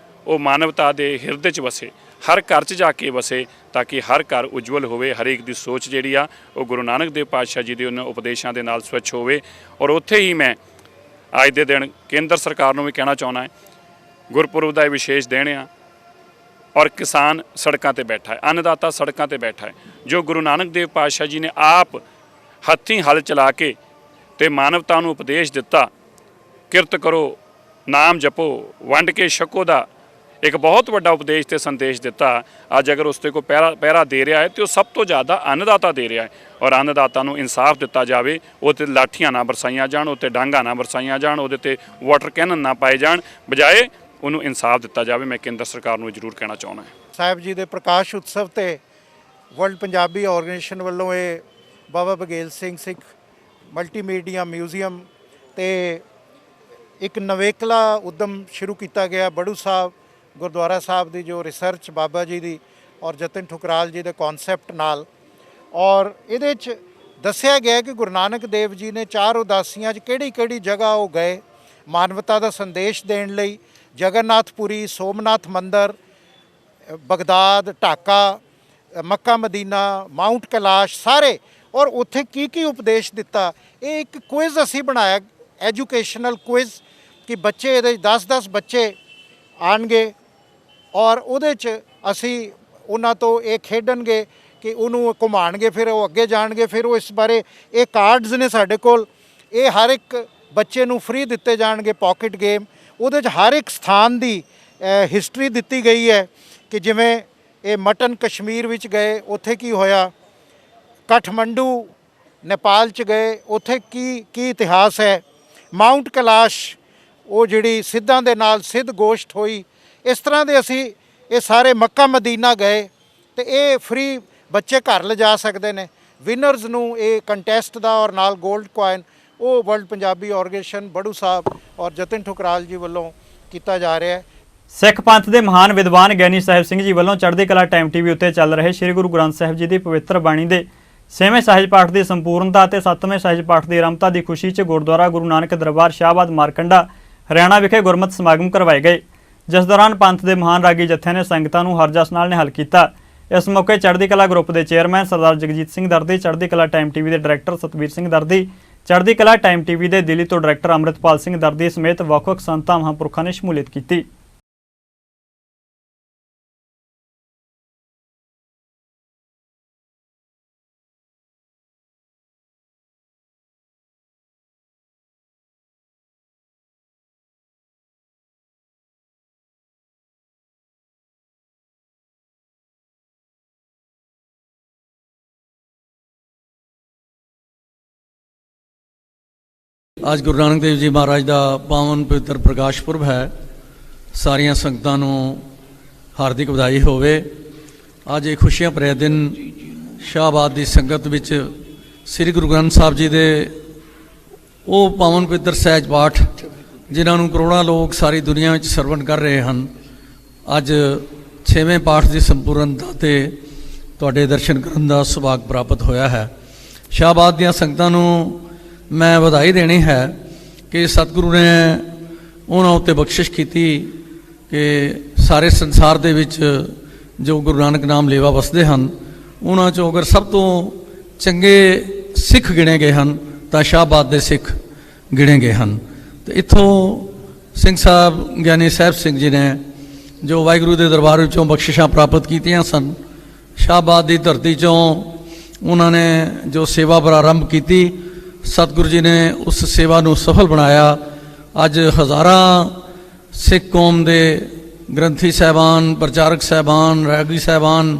वो मानवता के हिरदे च वसे, हर घर च जाके वसे, ताकि हर घर उज्जवल होवे। हरेक की सोच जिहड़ी आ वो गुरु नानक देव पातशाह जी के उन्होंने उपदेशों के नाल स्वच्छ होवे। और उत्थे ही मैं अज दे दिन केंद्र सरकार नूं भी कहना चाहुंदा है गुरपुरब का विशेष दिन आ और किसान सड़कों पर बैठा है, अन्नदाता सड़कों पर बैठा है। जो गुरु नानक देव पातशाह जी ने आप हत्थीं हल चला के ते मानवता नूं उपदेश दिता, किरत करो, नाम जपो, वंड के छको दा ਇੱਕ ਬਹੁਤ ਵੱਡਾ ਉਪਦੇਸ਼ ਤੇ ਸੰਦੇਸ਼ ਦਿੱਤਾ। ਅੱਜ ਅਗਰ ਉਸ ਤੇ ਕੋਈ ਪਹਿਰਾ ਦੇ ਰਿਹਾ ਹੈ ਤੇ ਉਹ ਸਭ ਤੋਂ ਜ਼ਿਆਦਾ ਅੰਨਦਾਤਾ ਦੇ ਰਿਹਾ ਹੈ ਔਰ ਅੰਨਦਾਤਾ ਨੂੰ ਇਨਸਾਫ ਦਿੱਤਾ ਜਾਵੇ। ਉਹ 'ਤੇ ਲਾਠੀਆਂ ਨਾ ਬਰਸਾਈਆਂ ਜਾਣ, ਉਹ 'ਤੇ ਡਾਂਗਾਂ ਨਾ ਬਰਸਾਈਆਂ ਜਾਣ, ਉਹਦੇ 'ਤੇ ਵਾਟਰ ਕੈਨਨ ਨਾ ਪਾਏ ਜਾਣ, ਬਜਾਏ ਉਹਨੂੰ ਇਨਸਾਫ ਦਿੱਤਾ ਜਾਵੇ। ਮੈਂ ਕੇਂਦਰ ਸਰਕਾਰ ਨੂੰ ਜ਼ਰੂਰ ਕਹਿਣਾ ਚਾਹੁੰਦਾ ਸਾਹਿਬ ਜੀ ਦੇ ਪ੍ਰਕਾਸ਼ ਉਤਸਵ ਤੇ ਵਰਲਡ ਪੰਜਾਬੀ ਆਰਗੇਨਾਈਜੇਸ਼ਨ ਵੱਲੋਂ ਇਹ ਬਾਬਾ ਬਘੇਲ ਸਿੰਘ ਸਿੱਖ ਮਲਟੀਮੀਡੀਆ ਮਿਊਜ਼ੀਅਮ ਤੇ ਇੱਕ ਨਵੇਕਲਾ ਉਦਮ ਸ਼ੁਰੂ ਕੀਤਾ ਗਿਆ। ਬੜੂ ਸਾਹਿਬ ਗੁਰਦੁਆਰਾ ਸਾਹਿਬ ਦੀ ਜੋ ਰਿਸਰਚ ਬਾਬਾ ਜੀ ਦੀ ਔਰ ਜਤਨ ਠੁਕਰਾਲ ਜੀ ਦੇ ਕਨਸੈਪਟ ਨਾਲ, ਔਰ ਇਹਦੇ 'ਚ ਦੱਸਿਆ ਗਿਆ ਕਿ ਗੁਰੂ ਨਾਨਕ ਦੇਵ ਜੀ ਨੇ 4 ਉਦਾਸੀਆਂ 'ਚ ਕਿਹੜੀ ਜਗ੍ਹਾ ਉਹ ਗਏ ਮਾਨਵਤਾ ਦਾ ਸੰਦੇਸ਼ ਦੇਣ ਲਈ। ਜਗਨਨਾਥਪੁਰੀ, ਸੋਮਨਾਥ ਮੰਦਰ, ਬਗਦਾਦ, ਢਾਕਾ, ਮੱਕਾ ਮਦੀਨਾ, ਮਾਊਂਟ ਕੈਲਾਸ਼ ਸਾਰੇ, ਔਰ ਉੱਥੇ ਕੀ ਉਪਦੇਸ਼ ਦਿੱਤਾ। ਇਹ ਇੱਕ ਕੁਇਜ਼ ਅਸੀਂ ਬਣਾਇਆ, ਐਜੂਕੇਸ਼ਨਲ ਕੁਇਜ਼, ਕਿ ਬੱਚੇ ਇਹਦੇ 10-10 ਬੱਚੇ ਆਣਗੇ ਔਰ ਉਹਦੇ 'ਚ ਅਸੀਂ ਉਹਨਾਂ ਤੋਂ ਇਹ ਖੇਡਣਗੇ ਕਿ ਉਹਨੂੰ ਘੁਮਾਣਗੇ, ਫਿਰ ਉਹ ਅੱਗੇ ਜਾਣਗੇ। ਫਿਰ ਉਹ ਇਸ ਬਾਰੇ ਇਹ ਕਾਰਡਸ ਨੇ ਸਾਡੇ ਕੋਲ, ਇਹ ਹਰ ਇੱਕ ਬੱਚੇ ਨੂੰ ਫ੍ਰੀ ਦਿੱਤੇ ਜਾਣਗੇ, ਪਾਕਟ ਗੇਮ। ਉਹਦੇ 'ਚ ਹਰ ਇੱਕ ਸਥਾਨ ਦੀ ਹਿਸਟਰੀ ਦਿੱਤੀ ਗਈ ਹੈ ਕਿ ਜਿਵੇਂ ਇਹ ਮਟਨ ਕਸ਼ਮੀਰ ਵਿੱਚ ਗਏ, ਉੱਥੇ ਕੀ ਹੋਇਆ, ਕਾਠਮੰਡੂ ਨੇਪਾਲ 'ਚ ਗਏ, ਉੱਥੇ ਕੀ ਇਤਿਹਾਸ ਹੈ, ਮਾਊਂਟ ਕੈਲਾਸ਼ ਉਹ ਜਿਹੜੀ ਸਿੱਧਾਂ ਦੇ ਨਾਲ ਸਿੱਧ ਗੋਸ਼ਟ ਹੋਈ। ਇਸ ਤਰ੍ਹਾਂ ਦੇ ਅਸੀਂ ਇਹ ਸਾਰੇ ਮੱਕਾ ਮਦੀਨਾ ਗਏ ਤੇ ਇਹ ਫ੍ਰੀ ਬੱਚੇ ਘਰ ਲਿਜਾ ਸਕਦੇ ਨੇ। ਵਿਨਰਸ ਨੂੰ ਇਹ ਕੰਟੈਸਟ ਦਾ ਔਰ ਨਾਲ 골ਡ ਕੋਇਨ ਉਹ ਵਰਲਡ ਪੰਜਾਬੀ ਆਰਗੇਨਾਈਜੇਸ਼ਨ ਬੜੂ ਸਾਹਿਬ ਔਰ ਜਤਨ ਠੁਕਰਾਲ ਜੀ ਵੱਲੋਂ ਕੀਤਾ ਜਾ ਰਿਹਾ ਹੈ। ਸਿੱਖ ਪੰਥ ਦੇ ਮਹਾਨ ਵਿਦਵਾਨ ਗਿਆਨੀ ਸਾਹਿਬ ਸਿੰਘ ਜੀ ਵੱਲੋਂ ਚੜ੍ਹਦੀ ਕਲਾ ਟਾਈਮ ਟੀਵੀ ਉੱਤੇ ਚੱਲ ਰਹੇ ਸ੍ਰੀ ਗੁਰੂ ਗ੍ਰੰਥ ਸਾਹਿਬ ਜੀ ਦੀ ਪਵਿੱਤਰ ਬਾਣੀ ਦੇ 6ਵੇਂ ਸਹਿਜ ਪਾਠ ਦੀ ਸੰਪੂਰਨਤਾ ਅਤੇ 7ਵੇਂ ਸਹਿਜ ਪਾਠ ਦੀ ਆਰੰਭਤਾ ਦੀ ਖੁਸ਼ੀ 'ਚ ਗੁਰਦੁਆਰਾ ਗੁਰੂ ਨਾਨਕ ਦਰਬਾਰ ਸ਼ਾਹਬਾਦ ਮਾਰਕੰਡਾ ਹਰਿਆਣਾ ਵਿਖੇ ਗੁਰਮਤਿ ਸਮਾਗਮ ਕਰਵਾਏ ਗਏ, ਜਿਸ ਦੌਰਾਨ ਪੰਥ ਦੇ ਮਹਾਨ ਰਾਗੀ ਜਥਿਆਂ ਨੇ ਸੰਗਤਾਂ ਨੂੰ ਹਰਜਸ ਨਾਲ ਨਿਹਾਲ ਕੀਤਾ। ਇਸ ਮੌਕੇ ਚੜ੍ਹਦੀ ਕਲਾ ਗਰੁੱਪ ਦੇ ਚੇਅਰਮੈਨ ਸਰਦਾਰ ਜਗਜੀਤ ਸਿੰਘ ਦਰਦੀ, ਚੜ੍ਹਦੀ ਕਲਾ ਟਾਈਮ ਟੀਵੀ ਦੇ ਡਾਇਰੈਕਟਰ ਸਤਵੀਰ ਸਿੰਘ ਦਰਦੀ, ਚੜ੍ਹਦੀ ਕਲਾ ਟਾਈਮ ਟੀਵੀ ਦੇ ਦਿੱਲੀ ਤੋਂ ਡਾਇਰੈਕਟਰ ਅੰਮ੍ਰਿਤਪਾਲ ਸਿੰਘ ਦਰਦੀ ਸਮੇਤ ਵੱਖ-ਵੱਖ ਸੰਤਾਂ ਮਹਾਂਪੁਰਖਾਂ ਨੇ ਸ਼ਮੂਲੀਅਤ ਕੀਤੀ। ਅੱਜ ਗੁਰੂ ਨਾਨਕ ਦੇਵ ਜੀ ਮਹਾਰਾਜ ਦਾ ਪਾਵਨ ਪਵਿੱਤਰ ਪ੍ਰਕਾਸ਼ ਪੁਰਬ ਹੈ। ਸਾਰੀਆਂ ਸੰਗਤਾਂ ਨੂੰ ਹਾਰਦਿਕ ਵਧਾਈ ਹੋਵੇ। ਅੱਜ ਇਹ ਖੁਸ਼ੀਆਂ ਭਰੇ ਦਿਨ ਸ਼ਾਹਬਾਦ ਦੀ ਸੰਗਤ ਵਿੱਚ ਸ੍ਰੀ ਗੁਰੂ ਗ੍ਰੰਥ ਸਾਹਿਬ ਜੀ ਦੇ ਉਹ ਪਾਵਨ ਪਵਿੱਤਰ ਸਹਿਜ ਪਾਠ ਜਿਨ੍ਹਾਂ ਨੂੰ ਕਰੋੜਾਂ ਲੋਕ ਸਾਰੀ ਦੁਨੀਆ ਵਿੱਚ ਸਰਵਣ ਕਰ ਰਹੇ ਹਨ, ਅੱਜ 6ਵੇਂ ਪਾਠ ਦੀ ਸੰਪੂਰਨਤਾ ਤੇ ਤੁਹਾਡੇ ਦਰਸ਼ਨ ਕਰਨ ਦਾ ਸੁਭਾਗ ਪ੍ਰਾਪਤ ਹੋਇਆ ਹੈ। ਸ਼ਾਹਬਾਦ ਦੀਆਂ ਸੰਗਤਾਂ ਨੂੰ ਮੈਂ ਵਧਾਈ ਦੇਣੀ ਹੈ ਕਿ ਸਤਿਗੁਰੂ ਨੇ ਉਹਨਾਂ ਉੱਤੇ ਬਖਸ਼ਿਸ਼ ਕੀਤੀ ਕਿ ਸਾਰੇ ਸੰਸਾਰ ਦੇ ਵਿੱਚ ਜੋ ਗੁਰੂ ਨਾਨਕ ਨਾਮ ਲੇਵਾ ਵਸਦੇ ਹਨ, ਉਹਨਾਂ 'ਚੋਂ ਅਗਰ ਸਭ ਤੋਂ ਚੰਗੇ ਸਿੱਖ ਗਿਣੇ ਗਏ ਹਨ ਤਾਂ ਸ਼ਾਹਬਾਦ ਦੇ ਸਿੱਖ ਗਿਣੇ ਗਏ ਹਨ। ਤੇ ਇੱਥੋਂ ਸਿੰਘ ਸਾਹਿਬ ਗਿਆਨੀ ਸਾਹਿਬ ਸਿੰਘ ਜੀ ਨੇ ਜੋ ਵਾਹਿਗੁਰੂ ਦੇ ਦਰਬਾਰ ਵਿੱਚੋਂ ਬਖਸ਼ਿਸ਼ਾਂ ਪ੍ਰਾਪਤ ਕੀਤੀਆਂ ਸਨ, ਸ਼ਾਹਬਾਦ ਦੀ ਧਰਤੀ 'ਚੋਂ ਉਹਨਾਂ ਨੇ ਜੋ ਸੇਵਾ ਪ੍ਰਾਰੰਭ ਕੀਤੀ, ਸਤਿਗੁਰੂ ਜੀ ਨੇ ਉਸ ਸੇਵਾ ਨੂੰ ਸਫਲ ਬਣਾਇਆ। ਅੱਜ ਹਜ਼ਾਰਾਂ ਸਿੱਖ ਕੌਮ ਦੇ ਗ੍ਰੰਥੀ ਸਾਹਿਬਾਨ, ਪ੍ਰਚਾਰਕ ਸਾਹਿਬਾਨ, ਰਾਗੀ ਸਾਹਿਬਾਨ,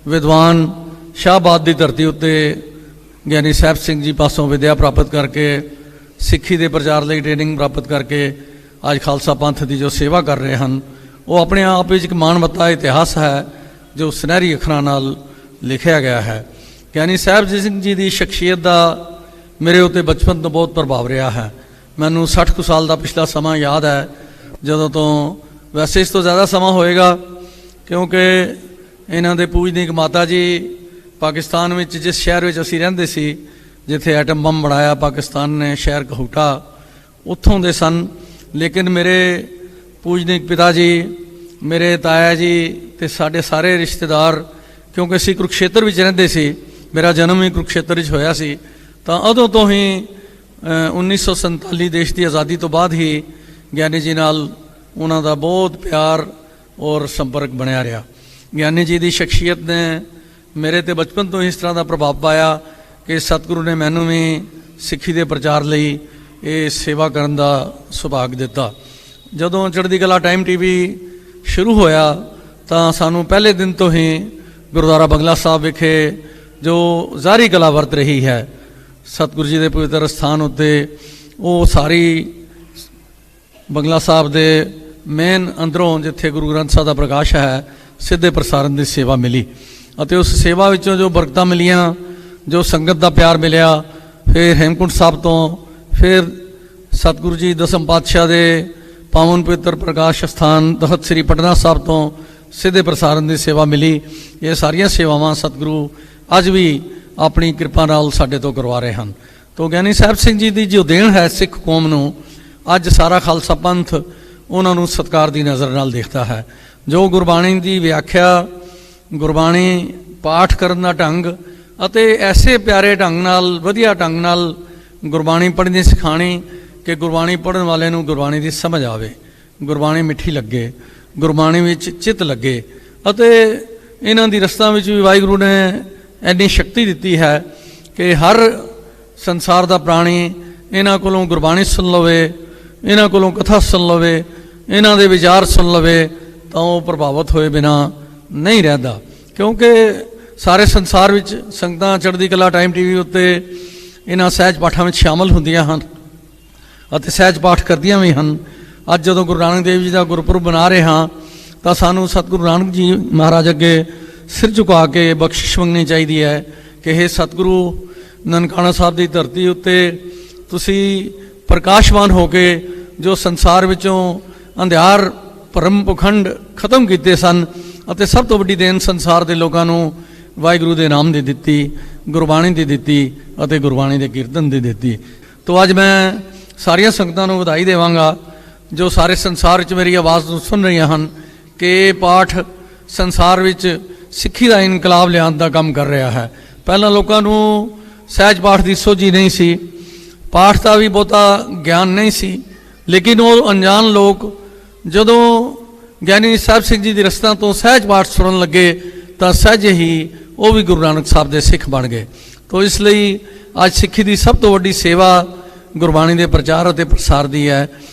ਵਿਦਵਾਨ ਸ਼ਾਹਬਾਦ ਦੀ ਧਰਤੀ ਉੱਤੇ ਗਿਆਨੀ ਸਾਹਿਬ ਸਿੰਘ ਜੀ ਪਾਸੋਂ ਵਿਦਿਆ ਪ੍ਰਾਪਤ ਕਰਕੇ, ਸਿੱਖੀ ਦੇ ਪ੍ਰਚਾਰ ਲਈ ਟ੍ਰੇਨਿੰਗ ਪ੍ਰਾਪਤ ਕਰਕੇ ਅੱਜ ਖਾਲਸਾ ਪੰਥ ਦੀ ਜੋ ਸੇਵਾ ਕਰ ਰਹੇ ਹਨ, ਉਹ ਆਪਣੇ ਆਪ ਵਿੱਚ ਇੱਕ ਮਾਣਮੱਤਾ ਇਤਿਹਾਸ ਹੈ ਜੋ ਸੁਨਹਿਰੀ ਅੱਖਰਾਂ ਨਾਲ ਲਿਖਿਆ ਗਿਆ ਹੈ। ਗਿਆਨੀ ਸਾਹਿਬ ਸਿੰਘ ਜੀ ਦੀ ਸ਼ਖਸੀਅਤ ਦਾ ਮੇਰੇ ਉੱਤੇ ਬਚਪਨ ਤੋਂ ਬਹੁਤ ਪ੍ਰਭਾਵ ਰਿਹਾ ਹੈ। ਮੈਨੂੰ 60 ਕੁ ਸਾਲ ਦਾ ਪਿਛਲਾ ਸਮਾਂ ਯਾਦ ਹੈ, ਜਦੋਂ ਤੋਂ, ਵੈਸੇ ਇਸ ਤੋਂ ਜ਼ਿਆਦਾ ਸਮਾਂ ਹੋਏਗਾ ਕਿਉਂਕਿ ਇਹਨਾਂ ਦੇ ਪੂਜਨੀਕ ਮਾਤਾ ਜੀ ਪਾਕਿਸਤਾਨ ਵਿੱਚ ਜਿਸ ਸ਼ਹਿਰ ਵਿੱਚ ਅਸੀਂ ਰਹਿੰਦੇ ਸੀ, ਜਿੱਥੇ ਐਟਮ ਬੰਬ ਬਣਾਇਆ ਪਾਕਿਸਤਾਨ ਨੇ, ਸ਼ਹਿਰ ਕਹੂਟਾ, ਉੱਥੋਂ ਦੇ ਸਨ। ਲੇਕਿਨ ਮੇਰੇ ਪੂਜਨੀਕ ਪਿਤਾ ਜੀ, ਮੇਰੇ ਤਾਇਆ ਜੀ ਤੇ ਸਾਡੇ ਸਾਰੇ ਰਿਸ਼ਤੇਦਾਰ, ਕਿਉਂਕਿ ਅਸੀਂ ਕੁਰੂਕਸ਼ੇਤਰ ਵਿੱਚ ਰਹਿੰਦੇ ਸੀ, ਮੇਰਾ ਜਨਮ ਵੀ ਕੁਰੂਕਸ਼ੇਤਰ ਵਿੱਚ ਹੋਇਆ ਸੀ, ਤਾਂ ਉਦੋਂ ਤੋਂ ਹੀ 1947 ਦੇਸ਼ ਦੀ ਆਜ਼ਾਦੀ ਤੋਂ ਬਾਅਦ ਹੀ ਗਿਆਨੀ ਜੀ ਨਾਲ ਉਹਨਾਂ ਦਾ ਬਹੁਤ ਪਿਆਰ ਔਰ ਸੰਪਰਕ ਬਣਿਆ ਰਿਹਾ। ਗਿਆਨੀ ਜੀ ਦੀ ਸ਼ਖਸੀਅਤ ਨੇ ਮੇਰੇ 'ਤੇ ਬਚਪਨ ਤੋਂ ਹੀ ਇਸ ਤਰ੍ਹਾਂ ਦਾ ਪ੍ਰਭਾਵ ਪਾਇਆ ਕਿ ਸਤਿਗੁਰੂ ਨੇ ਮੈਨੂੰ ਵੀ ਸਿੱਖੀ ਦੇ ਪ੍ਰਚਾਰ ਲਈ ਇਹ ਸੇਵਾ ਕਰਨ ਦਾ ਸੁਭਾਗ ਦਿੱਤਾ। ਜਦੋਂ ਚੜ੍ਹਦੀ ਕਲਾ ਟਾਈਮ ਟੀਵੀ ਸ਼ੁਰੂ ਹੋਇਆ ਤਾਂ ਸਾਨੂੰ ਪਹਿਲੇ ਦਿਨ ਤੋਂ ਹੀ ਗੁਰਦੁਆਰਾ ਬੰਗਲਾ ਸਾਹਿਬ ਵਿਖੇ ਜੋ ਜ਼ਾਹਰੀ ਕਲਾ ਵਰਤ ਰਹੀ ਹੈ ਸਤਿਗੁਰੂ ਜੀ ਦੇ ਪਵਿੱਤਰ ਸਥਾਨ ਉੱਤੇ, ਉਹ ਸਾਰੀ ਬੰਗਲਾ ਸਾਹਿਬ ਦੇ ਮੇਨ ਅੰਦਰੋਂ ਜਿੱਥੇ ਗੁਰੂ ਗ੍ਰੰਥ ਸਾਹਿਬ ਦਾ ਪ੍ਰਕਾਸ਼ ਹੈ ਸਿੱਧੇ ਪ੍ਰਸਾਰਣ ਦੀ ਸੇਵਾ ਮਿਲੀ ਅਤੇ ਉਸ ਸੇਵਾ ਵਿੱਚੋਂ ਜੋ ਬਰਕਤਾਂ ਮਿਲੀਆਂ, ਜੋ ਸੰਗਤ ਦਾ ਪਿਆਰ ਮਿਲਿਆ, ਫਿਰ ਹੇਮਕੁੰਟ ਸਾਹਿਬ ਤੋਂ, ਫਿਰ ਸਤਿਗੁਰੂ ਜੀ ਦਸਮ ਪਾਤਸ਼ਾਹ ਦੇ ਪਾਵਨ ਪਵਿੱਤਰ ਪ੍ਰਕਾਸ਼ ਸਥਾਨ ਤਖਤ ਸ੍ਰੀ ਪਟਨਾ ਸਾਹਿਬ ਤੋਂ ਸਿੱਧੇ ਪ੍ਰਸਾਰਣ ਦੀ ਸੇਵਾ ਮਿਲੀ। ਇਹ ਸਾਰੀਆਂ ਸੇਵਾਵਾਂ ਸਤਿਗੁਰੂ ਅੱਜ ਵੀ ਆਪਣੀ ਕਿਰਪਾ ਨਾਲ ਸਾਡੇ ਤੋਂ ਕਰਵਾ ਰਹੇ ਹਨ। ਤੋ ਗਿਆਨੀ ਸਾਹਿਬ ਸਿੰਘ ਜੀ ਦੀ ਜੋ ਦੇਣ ਹੈ ਸਿੱਖ ਕੌਮ ਨੂੰ, ਅੱਜ ਸਾਰਾ ਖਾਲਸਾ ਪੰਥ ਉਹਨਾਂ ਨੂੰ ਸਤਿਕਾਰ ਦੀ ਨਜ਼ਰ ਨਾਲ ਦੇਖਦਾ ਹੈ। ਜੋ ਗੁਰਬਾਣੀ ਦੀ ਵਿਆਖਿਆ, ਗੁਰਬਾਣੀ ਪਾਠ ਕਰਨ ਦਾ ਢੰਗ ਅਤੇ ਐਸੇ ਪਿਆਰੇ ਢੰਗ ਨਾਲ, ਵਧੀਆ ਢੰਗ ਨਾਲ ਗੁਰਬਾਣੀ ਪੜ੍ਹਨੀ ਸਿਖਾਣੀ ਕਿ ਗੁਰਬਾਣੀ ਪੜ੍ਹਨ ਵਾਲੇ ਨੂੰ ਗੁਰਬਾਣੀ ਦੀ ਸਮਝ ਆਵੇ, ਗੁਰਬਾਣੀ ਮਿੱਠੀ ਲੱਗੇ, ਗੁਰਬਾਣੀ ਵਿੱਚ ਚਿੱਤ ਲੱਗੇ। ਅਤੇ ਇਹਨਾਂ ਦੀ ਰਸਤਾ ਵਿੱਚ ਵੀ ਵਾਹਿਗੁਰੂ ਨੇ ਐਨੀ ਸ਼ਕਤੀ ਦਿੱਤੀ ਹੈ ਕਿ ਹਰ ਸੰਸਾਰ ਦਾ ਪ੍ਰਾਣੀ ਇਹਨਾਂ ਕੋਲੋਂ ਗੁਰਬਾਣੀ ਸੁਣ ਲਵੇ, ਇਹਨਾਂ ਕੋਲੋਂ ਕਥਾ ਸੁਣ ਲਵੇ, ਇਹਨਾਂ ਦੇ ਵਿਚਾਰ ਸੁਣ ਲਵੇ ਤਾਂ ਉਹ ਪ੍ਰਭਾਵਿਤ ਹੋਏ ਬਿਨਾ ਨਹੀਂ ਰਹਿੰਦਾ। ਕਿਉਂਕਿ ਸਾਰੇ ਸੰਸਾਰ ਵਿੱਚ ਸੰਗਤਾਂ ਚੜ੍ਹਦੀ ਕਲਾ ਟਾਈਮ ਟੀਵੀ ਉੱਤੇ ਇਹਨਾਂ ਸਹਿਜ ਪਾਠਾਂ ਵਿੱਚ ਸ਼ਾਮਲ ਹੁੰਦੀਆਂ ਹਨ ਅਤੇ ਸਹਿਜ ਪਾਠ ਕਰਦੀਆਂ ਵੀ ਹਨ। ਅੱਜ ਜਦੋਂ ਗੁਰੂ ਨਾਨਕ ਦੇਵ ਜੀ ਦਾ ਗੁਰਪੁਰਬ ਮਨਾ ਰਹੇ ਹਾਂ ਤਾਂ ਸਾਨੂੰ ਸਤਿਗੁਰੂ ਨਾਨਕ ਜੀ ਮਹਾਰਾਜ ਅੱਗੇ ਸਿਰ ਝੁਕਾ ਕੇ ਬਖਸ਼ਿਸ਼ ਮੰਗਣੀ ਚਾਹੀਦੀ ਹੈ ਕਿ ਇਹ ਸਤਿਗੁਰੂ ਨਨਕਾਣਾ ਸਾਹਿਬ ਦੀ ਧਰਤੀ ਉੱਤੇ ਤੁਸੀਂ ਪ੍ਰਕਾਸ਼ਮਾਨ ਹੋ ਕੇ ਜੋ ਸੰਸਾਰ ਵਿੱਚੋਂ ਅੰਧਿਆਰ ਭਰਮ ਪਖੰਡ ਖਤਮ ਕੀਤੇ ਸਨ ਅਤੇ ਸਭ ਤੋਂ ਵੱਡੀ ਦੇਣ ਸੰਸਾਰ ਦੇ ਲੋਕਾਂ ਨੂੰ ਵਾਹਿਗੁਰੂ ਦੇ ਨਾਮ ਦੀ ਦਿੱਤੀ, ਗੁਰਬਾਣੀ ਦੀ ਦਿੱਤੀ ਅਤੇ ਗੁਰਬਾਣੀ ਦੇ ਕੀਰਤਨ ਦੀ ਦਿੱਤੀ। ਤੋ ਅੱਜ ਮੈਂ ਸਾਰੀਆਂ ਸੰਗਤਾਂ ਨੂੰ ਵਧਾਈ ਦੇਵਾਂਗਾ ਜੋ ਸਾਰੇ ਸੰਸਾਰ ਵਿੱਚ ਮੇਰੀ ਆਵਾਜ਼ ਨੂੰ ਸੁਣ ਰਹੀਆਂ ਹਨ ਕਿ ਇਹ ਪਾਠ ਸੰਸਾਰ ਵਿੱਚ ਸਿੱਖੀ ਦਾ ਇਨਕਲਾਬ ਲਿਆਉਣ ਦਾ ਕੰਮ ਕਰ ਰਿਹਾ ਹੈ। ਪਹਿਲਾਂ ਲੋਕਾਂ ਨੂੰ ਸਹਿਜ ਪਾਠ ਦੀ ਸੋਝੀ ਨਹੀਂ ਸੀ, ਪਾਠ ਦਾ ਵੀ ਬਹੁਤਾ ਗਿਆਨ ਨਹੀਂ ਸੀ, ਲੇਕਿਨ ਉਹ ਅਣਜਾਣ ਲੋਕ ਜਦੋਂ ਗਿਆਨੀ ਸਾਹਿਬ ਸਿੰਘ ਜੀ ਦੀ ਰਸਤਾ ਤੋਂ ਸਹਿਜ ਪਾਠ ਸੁਣਨ ਲੱਗੇ ਤਾਂ ਸਹਿਜ ਹੀ ਉਹ ਵੀ ਗੁਰੂ ਨਾਨਕ ਸਾਹਿਬ ਦੇ ਸਿੱਖ ਬਣ ਗਏ। ਤੋ ਇਸ ਲਈ ਅੱਜ ਸਿੱਖੀ ਦੀ ਸਭ ਤੋਂ ਵੱਡੀ ਸੇਵਾ ਗੁਰਬਾਣੀ ਦੇ ਪ੍ਰਚਾਰ ਅਤੇ ਪ੍ਰਸਾਰ ਦੀ ਹੈ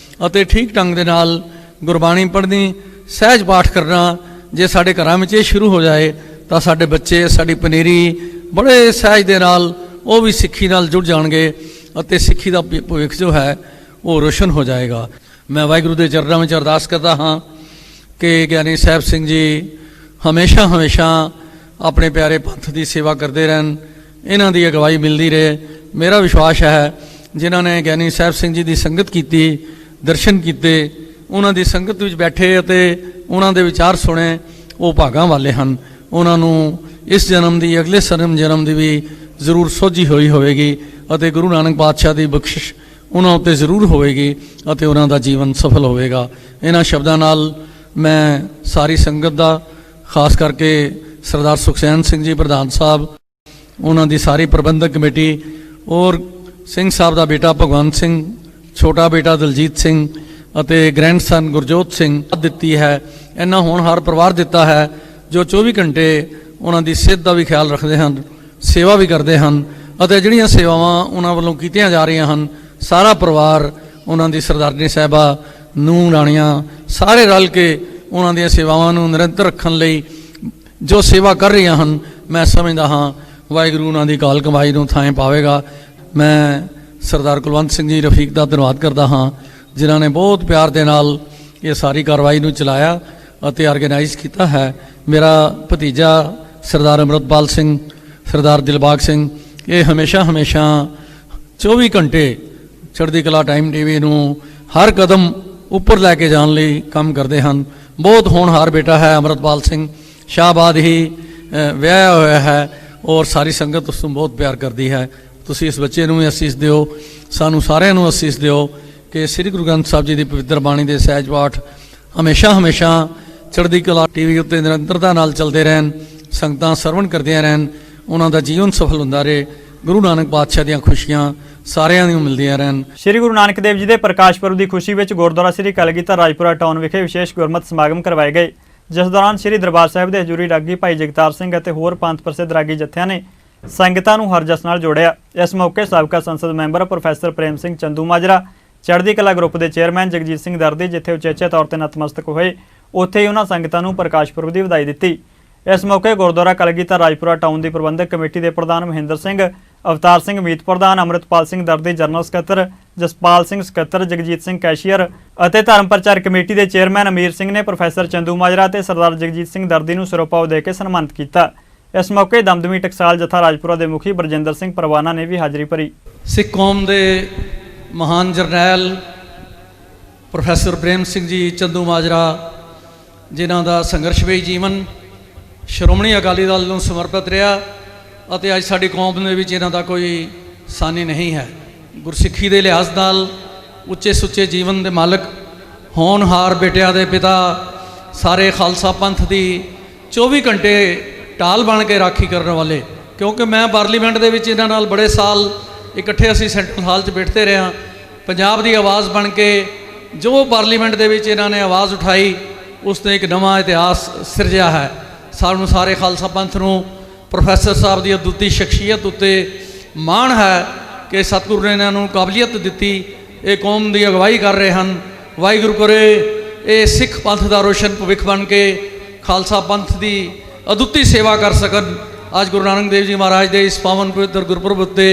ਅਤੇ ਠੀਕ ਢੰਗ ਦੇ ਨਾਲ ਗੁਰਬਾਣੀ ਪੜ੍ਹਨੀ, ਸਹਿਜ ਪਾਠ ਕਰਨਾ ਜੇ ਸਾਡੇ ਘਰਾਂ ਵਿੱਚ ਇਹ ਸ਼ੁਰੂ ਹੋ ਜਾਏ ਤਾਂ ਸਾਡੇ ਬੱਚੇ, ਸਾਡੀ ਪਨੀਰੀ ਬੜੇ ਸਹਿਜ ਦੇ ਨਾਲ ਉਹ ਵੀ ਸਿੱਖੀ ਨਾਲ ਜੁੜ ਜਾਣਗੇ ਅਤੇ ਸਿੱਖੀ ਦਾ ਭਵਿੱਖ ਜੋ ਹੈ ਉਹ ਰੋਸ਼ਨ ਹੋ ਜਾਏਗਾ। ਮੈਂ ਵਾਹਿਗੁਰੂ ਦੇ ਚਰਨਾਂ ਵਿੱਚ ਅਰਦਾਸ ਕਰਦਾ ਹਾਂ ਕਿ ਗਿਆਨੀ ਸਾਹਿਬ ਸਿੰਘ ਜੀ ਹਮੇਸ਼ਾ ਹਮੇਸ਼ਾ ਆਪਣੇ ਪਿਆਰੇ ਪੰਥ ਦੀ ਸੇਵਾ ਕਰਦੇ ਰਹਿਣ, ਇਹਨਾਂ ਦੀ ਅਗਵਾਈ ਮਿਲਦੀ ਰਹੇ। ਮੇਰਾ ਵਿਸ਼ਵਾਸ ਹੈ ਜਿਨ੍ਹਾਂ ਨੇ ਗਿਆਨੀ ਸਾਹਿਬ ਸਿੰਘ ਜੀ ਦੀ ਸੰਗਤ ਕੀਤੀ, ਦਰਸ਼ਨ ਕੀਤੇ, ਉਹਨਾਂ ਦੀ ਸੰਗਤ ਵਿੱਚ ਬੈਠੇ ਅਤੇ ਉਹਨਾਂ ਦੇ ਵਿਚਾਰ ਸੁਣੇ, ਉਹ ਭਾਗਾਂ ਵਾਲੇ ਹਨ। ਉਹਨਾਂ ਨੂੰ ਇਸ ਜਨਮ ਦੀ, ਅਗਲੇ ਜਨਮ ਦੀ ਵੀ ਜ਼ਰੂਰ ਸੋਝੀ ਹੋਈ ਹੋਵੇਗੀ ਅਤੇ ਗੁਰੂ ਨਾਨਕ ਪਾਤਸ਼ਾਹ ਦੀ ਬਖਸ਼ਿਸ਼ ਉਹਨਾਂ ਉੱਤੇ ਜ਼ਰੂਰ ਹੋਵੇਗੀ ਅਤੇ ਉਹਨਾਂ ਦਾ ਜੀਵਨ ਸਫਲ ਹੋਵੇਗਾ। ਇਹਨਾਂ ਸ਼ਬਦਾਂ ਨਾਲ ਮੈਂ ਸਾਰੀ ਸੰਗਤ ਦਾ, ਖਾਸ ਕਰਕੇ ਸਰਦਾਰ ਸੁਖਸੈਨ ਸਿੰਘ ਜੀ ਪ੍ਰਧਾਨ ਸਾਹਿਬ, ਉਹਨਾਂ ਦੀ ਸਾਰੀ ਪ੍ਰਬੰਧਕ ਕਮੇਟੀ ਔਰ ਸਿੰਘ ਸਾਹਿਬ ਦਾ ਬੇਟਾ ਭਗਵੰਤ ਸਿੰਘ, ਛੋਟਾ ਬੇਟਾ ਦਲਜੀਤ ਸਿੰਘ ਅਤੇ ਗ੍ਰੈਂਡਸਨ ਗੁਰਜੋਤ ਸਿੰਘ ਦਿੱਤੀ ਹੈ, ਇਹਨਾਂ ਹੋਣਹਾਰ ਪਰਿਵਾਰ ਦਿੱਤਾ ਹੈ ਜੋ 24 ਘੰਟੇ ਉਹਨਾਂ ਦੀ ਸਿਹਤ ਦਾ ਵੀ ਖਿਆਲ ਰੱਖਦੇ ਹਨ, ਸੇਵਾ ਵੀ ਕਰਦੇ ਹਨ ਅਤੇ ਜਿਹੜੀਆਂ ਸੇਵਾਵਾਂ ਉਹਨਾਂ ਵੱਲੋਂ ਕੀਤੀਆਂ ਜਾ ਰਹੀਆਂ ਹਨ, ਸਾਰਾ ਪਰਿਵਾਰ, ਉਹਨਾਂ ਦੀ ਸਰਦਾਰਨੀ ਸਾਹਿਬਾ, ਨੂੰਹ ਰਾਣੀਆਂ, ਸਾਰੇ ਰਲ ਕੇ ਉਹਨਾਂ ਦੀਆਂ ਸੇਵਾਵਾਂ ਨੂੰ ਨਿਰੰਤਰ ਰੱਖਣ ਲਈ ਜੋ ਸੇਵਾ ਕਰ ਰਹੀਆਂ ਹਨ, ਮੈਂ ਸਮਝਦਾ ਹਾਂ ਵਾਹਿਗੁਰੂ ਉਹਨਾਂ ਦੀ ਕਾਲ ਕਮਾਈ ਨੂੰ ਥਾਂ ਪਾਵੇਗਾ। ਮੈਂ ਸਰਦਾਰ ਕੁਲਵੰਤ ਸਿੰਘ ਜੀ ਰਫੀਕ ਦਾ ਧੰਨਵਾਦ ਕਰਦਾ ਹਾਂ ਜਿਨ੍ਹਾਂ ਨੇ ਬਹੁਤ ਪਿਆਰ ਦੇ ਨਾਲ ਇਹ ਸਾਰੀ ਕਾਰਵਾਈ ਨੂੰ ਚਲਾਇਆ ਅਤੇ ਆਰਗੇਨਾਈਜ਼ ਕੀਤਾ ਹੈ। ਮੇਰਾ ਭਤੀਜਾ ਸਰਦਾਰ ਅੰਮ੍ਰਿਤਪਾਲ ਸਿੰਘ, ਸਰਦਾਰ ਦਿਲਬਾਗ ਸਿੰਘ, ਇਹ ਹਮੇਸ਼ਾ 24 ਘੰਟੇ ਚੜ੍ਹਦੀ ਕਲਾ ਟਾਈਮ ਟੀਵੀ ਨੂੰ ਹਰ ਕਦਮ ਉੱਪਰ ਲੈ ਕੇ ਜਾਣ ਲਈ ਕੰਮ ਕਰਦੇ ਹਨ। ਬਹੁਤ ਹੋਣਹਾਰ ਬੇਟਾ ਹੈ ਅੰਮ੍ਰਿਤਪਾਲ ਸਿੰਘ, ਸ਼ਾਹਬਾਦ ਹੀ ਵਿਆਹਿਆ ਹੋਇਆ ਹੈ ਔਰ ਸਾਰੀ ਸੰਗਤ ਉਸ ਨੂੰ ਬਹੁਤ ਪਿਆਰ ਕਰਦੀ ਹੈ। ਤੁਸੀਂ ਇਸ ਬੱਚੇ ਨੂੰ ਵੀ ਅਸੀਸ ਦਿਓ, ਸਾਨੂੰ ਸਾਰਿਆਂ ਨੂੰ ਅਸੀਸ ਦਿਓ ਕਿ ਸ੍ਰੀ ਗੁਰੂ ਗ੍ਰੰਥ ਸਾਹਿਬ ਜੀ ਦੀ ਪਵਿੱਤਰ ਬਾਣੀ ਦੇ ਸਹਿਜ ਪਾਠ ਹਮੇਸ਼ਾ ਚੜ੍ਹਦੀ ਕਲਾ ਟੀਵੀ ਉੱਤੇ ਨਿਰੰਤਰਤਾ ਨਾਲ ਚੱਲਦੇ ਰਹਿਣ, ਸੰਗਤਾਂ ਸਰਵਣ ਕਰਦੀਆਂ ਰਹਿਣ, ਉਹਨਾਂ ਦਾ ਜੀਵਨ ਸਫਲ ਹੁੰਦਾ ਰਹੇ, ਗੁਰੂ ਨਾਨਕ ਪਾਤਸ਼ਾਹ ਦੀਆਂ ਖੁਸ਼ੀਆਂ ਸਾਰਿਆਂ ਨੂੰ ਮਿਲਦੀਆਂ ਰਹਿਣ। ਸ਼੍ਰੀ ਗੁਰੂ ਨਾਨਕ ਦੇਵ ਜੀ ਦੇ ਪ੍ਰਕਾਸ਼ ਪੁਰਬ ਦੀ ਖੁਸ਼ੀ ਵਿੱਚ ਗੁਰਦੁਆਰਾ ਸ੍ਰੀ ਕਲਗੀਧਰ ਰਾਜਪੁਰਾ ਟਾਊਨ ਵਿਖੇ ਵਿਸ਼ੇਸ਼ ਗੁਰਮਤਿ ਸਮਾਗਮ ਕਰਵਾਏ ਗਏ, ਜਿਸ ਦੌਰਾਨ ਸ੍ਰੀ ਦਰਬਾਰ ਸਾਹਿਬ ਦੇ ਹਜ਼ੂਰੀ ਰਾਗੀ ਭਾਈ ਜਗਤਾਰ ਸਿੰਘ ਅਤੇ ਹੋਰ ਪੰਥ ਪ੍ਰਸਿੱਧ ਰਾਗੀ ਜਥਿਆਂ ਨੇ ਸੰਗਤਾਂ ਨੂੰ ਹਰਜਸ ਨਾਲ ਜੋੜਿਆ। ਇਸ ਮੌਕੇ ਸਾਬਕਾ ਸੰਸਦ ਮੈਂਬਰ ਪ੍ਰੋਫੈਸਰ ਪ੍ਰੇਮ ਸਿੰਘ ਚੰਦੂ ਮਾਜਰਾ, ਚੜ੍ਹਦੀ ਕਲਾ ਗਰੁੱਪ ਦੇ ਚੇਅਰਮੈਨ ਜਗਜੀਤ ਸਿੰਘ ਦਰਦੀ, ਜਿੱਥੇ ਉਚੇਚੇ ਤੌਰ ਤੇ ਨਤਮਸਤਕ ਹੋਏ, ਉੱਥੇ ਹੀ ਉਹਨਾਂ ਸੰਗਤਾਂ ਨੂੰ ਪ੍ਰਕਾਸ਼ ਪੁਰਬ ਦੀ ਵਧਾਈ ਦਿੱਤੀ। ਇਸ ਮੌਕੇ ਗੁਰਦੁਆਰਾ ਕਲਗੀਧਰ ਰਾਜਪੁਰਾ ਟਾਊਨ ਦੀ ਪ੍ਰਬੰਧਕ ਕਮੇਟੀ ਦੇ ਪ੍ਰਧਾਨ ਮਹਿੰਦਰ ਸਿੰਘ, ਅਵਤਾਰ ਸਿੰਘ ਮੀਤ ਪ੍ਰਧਾਨ, ਅੰਮ੍ਰਿਤਪਾਲ ਸਿੰਘ ਦਰਦੀ ਜਨਰਲ ਸਕੱਤਰ, ਜਸਪਾਲ ਸਿੰਘ ਸਕੱਤਰ, ਜਗਜੀਤ ਸਿੰਘ ਕੈਸ਼ੀਅਰ ਅਤੇ ਧਰਮ ਪ੍ਰਚਾਰ ਕਮੇਟੀ ਦੇ ਚੇਅਰਮੈਨ ਅਮੀਰ ਸਿੰਘ ਨੇ ਪ੍ਰੋਫੈਸਰ ਚੰਦੂ ਮਾਜਰਾ ਤੇ ਸਰਦਾਰ ਜਗਜੀਤ ਸਿੰਘ ਦਰਦੀ ਨੂੰ ਸਿਰੋਪਾਓ ਦੇ ਕੇ ਸਨਮਾਨਿਤ ਕੀਤਾ। ਇਸ ਮੌਕੇ ਦਮਦਮੀ ਟਕਸਾਲ ਜਥਾ ਰਾਜਪੁਰਾ ਦੇ ਮੁਖੀ ਬਰਜਿੰਦਰ ਸਿੰਘ ਪਰਵਾਨਾ ਨੇ ਵੀ ਹਾਜ਼ਰੀ ਭਰੀ। ਸਿੱਖ ਕੌਮ ਦੇ ਮਹਾਨ ਜਰਨੈਲ ਪ੍ਰੋਫੈਸਰ ਪ੍ਰੇਮ ਸਿੰਘ ਜੀ ਚੰਦੂ ਮਾਜਰਾ, ਜਿਨ੍ਹਾਂ ਦਾ ਸੰਘਰਸ਼ਮਈ ਜੀਵਨ ਸ਼੍ਰੋਮਣੀ ਅਕਾਲੀ ਦਲ ਨੂੰ ਸਮਰਪਿਤ ਰਿਹਾ ਅਤੇ ਅੱਜ ਸਾਡੀ ਕੌਮ ਦੇ ਵਿੱਚ ਇਹਨਾਂ ਦਾ ਕੋਈ ਸਾਨੀ ਨਹੀਂ ਹੈ। ਗੁਰਸਿੱਖੀ ਦੇ ਲਿਹਾਜ਼ ਨਾਲ ਉੱਚੇ ਸੁੱਚੇ ਜੀਵਨ ਦੇ ਮਾਲਕ, ਹੋਣਹਾਰ ਬੇਟਿਆਂ ਦੇ ਪਿਤਾ, ਸਾਰੇ ਖਾਲਸਾ ਪੰਥ ਦੀ 24 ਘੰਟੇ ਢਾਲ ਬਣ ਕੇ ਰਾਖੀ ਕਰਨ ਵਾਲੇ। ਕਿਉਂਕਿ ਮੈਂ ਪਾਰਲੀਮੈਂਟ ਦੇ ਵਿੱਚ ਇਹਨਾਂ ਨਾਲ ਬੜੇ ਸਾਲ ਇਕੱਠੇ ਅਸੀਂ ਸੈਂਟਰਲ ਹਾਲ 'ਚ ਬੈਠਦੇ ਰਹੇ ਹਾਂ। ਪੰਜਾਬ ਦੀ ਆਵਾਜ਼ ਬਣ ਕੇ ਜੋ ਪਾਰਲੀਮੈਂਟ ਦੇ ਵਿੱਚ ਇਹਨਾਂ ਨੇ ਆਵਾਜ਼ ਉਠਾਈ, ਉਸ ਨੇ ਇੱਕ ਨਵਾਂ ਇਤਿਹਾਸ ਸਿਰਜਿਆ ਹੈ। ਸਾਨੂੰ ਸਾਰੇ ਖਾਲਸਾ ਪੰਥ ਨੂੰ ਪ੍ਰੋਫੈਸਰ ਸਾਹਿਬ ਦੀ ਅਦੁੱਤੀ ਸ਼ਖਸੀਅਤ ਉੱਤੇ ਮਾਣ ਹੈ ਕਿ ਸਤਿਗੁਰੂ ਨੇ ਇਹਨਾਂ ਨੂੰ ਕਾਬਲੀਅਤ ਦਿੱਤੀ, ਇਹ ਕੌਮ ਦੀ ਅਗਵਾਈ ਕਰ ਰਹੇ ਹਨ। ਵਾਹਿਗੁਰੂ ਕਰੇ ਇਹ ਸਿੱਖ ਪੰਥ ਦਾ ਰੋਸ਼ਨ ਭਵਿੱਖ ਬਣ ਕੇ ਖਾਲਸਾ ਪੰਥ ਦੀ ਅਦੁੱਤੀ ਸੇਵਾ ਕਰ ਸਕਣ। ਅੱਜ ਗੁਰੂ ਨਾਨਕ ਦੇਵ ਜੀ ਮਹਾਰਾਜ ਦੇ ਇਸ ਪਾਵਨ ਪਵਿੱਤਰ ਗੁਰਪੁਰਬ ਉੱਤੇ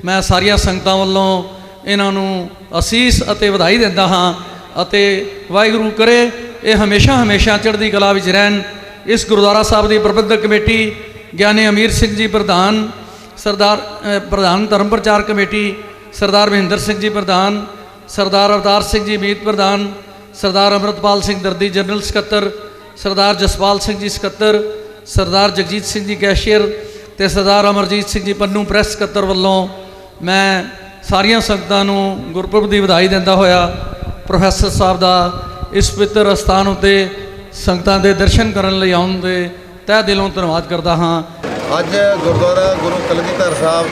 ਮੈਂ ਸਾਰੀਆਂ ਸੰਗਤਾਂ ਵੱਲੋਂ ਇਹਨਾਂ ਨੂੰ ਅਸੀਸ ਅਤੇ ਵਧਾਈ ਦਿੰਦਾ ਹਾਂ ਅਤੇ ਵਾਹਿਗੁਰੂ ਕਰੇ ਇਹ ਹਮੇਸ਼ਾ ਚੜ੍ਹਦੀ ਕਲਾ ਵਿੱਚ ਰਹਿਣ। ਇਸ ਗੁਰਦੁਆਰਾ ਸਾਹਿਬ ਦੀ ਪ੍ਰਬੰਧਕ ਕਮੇਟੀ ਗਿਆਨੀ ਅਮੀਰ ਸਿੰਘ ਜੀ ਪ੍ਰਧਾਨ, ਪ੍ਰਧਾਨ ਧਰਮ ਪ੍ਰਚਾਰ ਕਮੇਟੀ ਸਰਦਾਰ ਮਹਿੰਦਰ ਸਿੰਘ ਜੀ ਪ੍ਰਧਾਨ, ਸਰਦਾਰ ਅਵਤਾਰ ਸਿੰਘ ਜੀ ਮੀਤ ਪ੍ਰਧਾਨ, ਸਰਦਾਰ ਅੰਮ੍ਰਿਤਪਾਲ ਸਿੰਘ ਦਰਦੀ ਜਨਰਲ ਸਕੱਤਰ, ਸਰਦਾਰ ਜਸਪਾਲ ਸਿੰਘ ਜੀ ਸਕੱਤਰ, ਸਰਦਾਰ ਜਗਜੀਤ ਸਿੰਘ ਜੀ ਕੈਸ਼ੀਅਰ ਤੇ ਸਰਦਾਰ ਅਮਰਜੀਤ ਸਿੰਘ ਜੀ ਪੰਨੂ ਪ੍ਰੈਸ ਸਕੱਤਰ ਵੱਲੋਂ ਮੈਂ ਸਾਰੀਆਂ ਸੰਗਤਾਂ ਨੂੰ ਗੁਰਪੁਰਬ ਦੀ ਵਧਾਈ ਦਿੰਦਾ ਹੋਇਆ ਪ੍ਰੋਫੈਸਰ ਸਾਹਿਬ ਦਾ ਇਸ ਪਵਿੱਤਰ ਅਸਥਾਨ ਉੱਤੇ ਸੰਗਤਾਂ ਦੇ ਦਰਸ਼ਨ ਕਰਨ ਲਈ ਆਉਣ ਦੇ ਤਹਿ ਦਿਲੋਂ ਧੰਨਵਾਦ ਕਰਦਾ ਹਾਂ। ਅੱਜ ਗੁਰਦੁਆਰਾ ਗੁਰੂ ਕਲਗੀਧਰ ਸਾਹਿਬ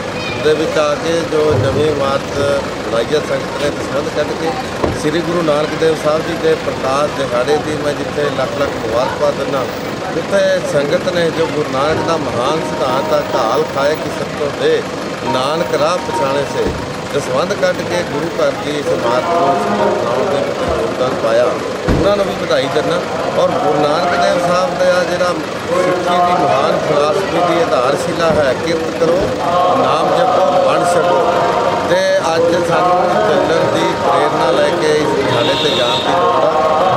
ਦੇ ਵਿੱਚ ਆ ਕੇ ਜੋ ਨਵੀਂ ਇਮਾਰਤ ਬਣਾਈ ਹੈ ਸੰਗਤ ਨੇ ਦਸਵੰਧ ਕੱਢ ਕੇ ਸ੍ਰੀ ਗੁਰੂ ਨਾਨਕ ਦੇਵ ਸਾਹਿਬ ਜੀ ਦੇ ਪ੍ਰਕਾਸ਼ ਦਿਹਾੜੇ ਦੀ ਮੈਂ ਜਿੱਥੇ ਲੱਖ ਮੁਬਾਰਕਬਾਦ ਦਿੰਦਾ, ਉੱਥੇ ਸੰਗਤ ਨੇ ਜੋ ਗੁਰੂ ਨਾਨਕ ਦਾ ਮਹਾਨ ਸਿਧਾਂਤ ਆ ਢਾਲ ਖਾਏ ਕਿ ਸਭ ਤੋਂ ਦੇ ਨਾਨਕ ਰਾਹ ਪਛਾਣੇ ਸੇ ਦਸਵੰਧ ਕੱਢ ਕੇ ਗੁਰੂ ਘਰ ਦੀ ਇਸ ਇਮਾਰਤ ਨੂੰ ਬਣਾਉਣ ਦੇ ਵਿੱਚ ਯੋਗਦਾਨ ਪਾਇਆ, ਉਹਨਾਂ ਨੂੰ ਵੀ ਵਧਾਈ ਦਿੰਦਾ। ਔਰ ਗੁਰੂ ਨਾਨਕ ਦੇਵ ਸਾਹਿਬ ਦਾ ਜਿਹੜਾ ਸਿੱਖੀ ਦੀ ਮਹਾਨ ਫਿਲਾਸਫੀ ਦੀ ਆਧਾਰਸ਼ਿਲਾ ਹੈ, ਕਿਰਤ ਕਰੋ, ਨਾਮ ਜਪੋ, ਬਣ ਸਕੋ, ਤੇ ਅੱਜ ਸਾਨੂੰ ਚੱਲਣ ਦੀ ਪ੍ਰੇਰਨਾ ਲੈ ਕੇ ਇਸ ਦਿਹਾੜੇ 'ਤੇ ਜਾਣ ਦੀ ਲੋੜ ਹੈ।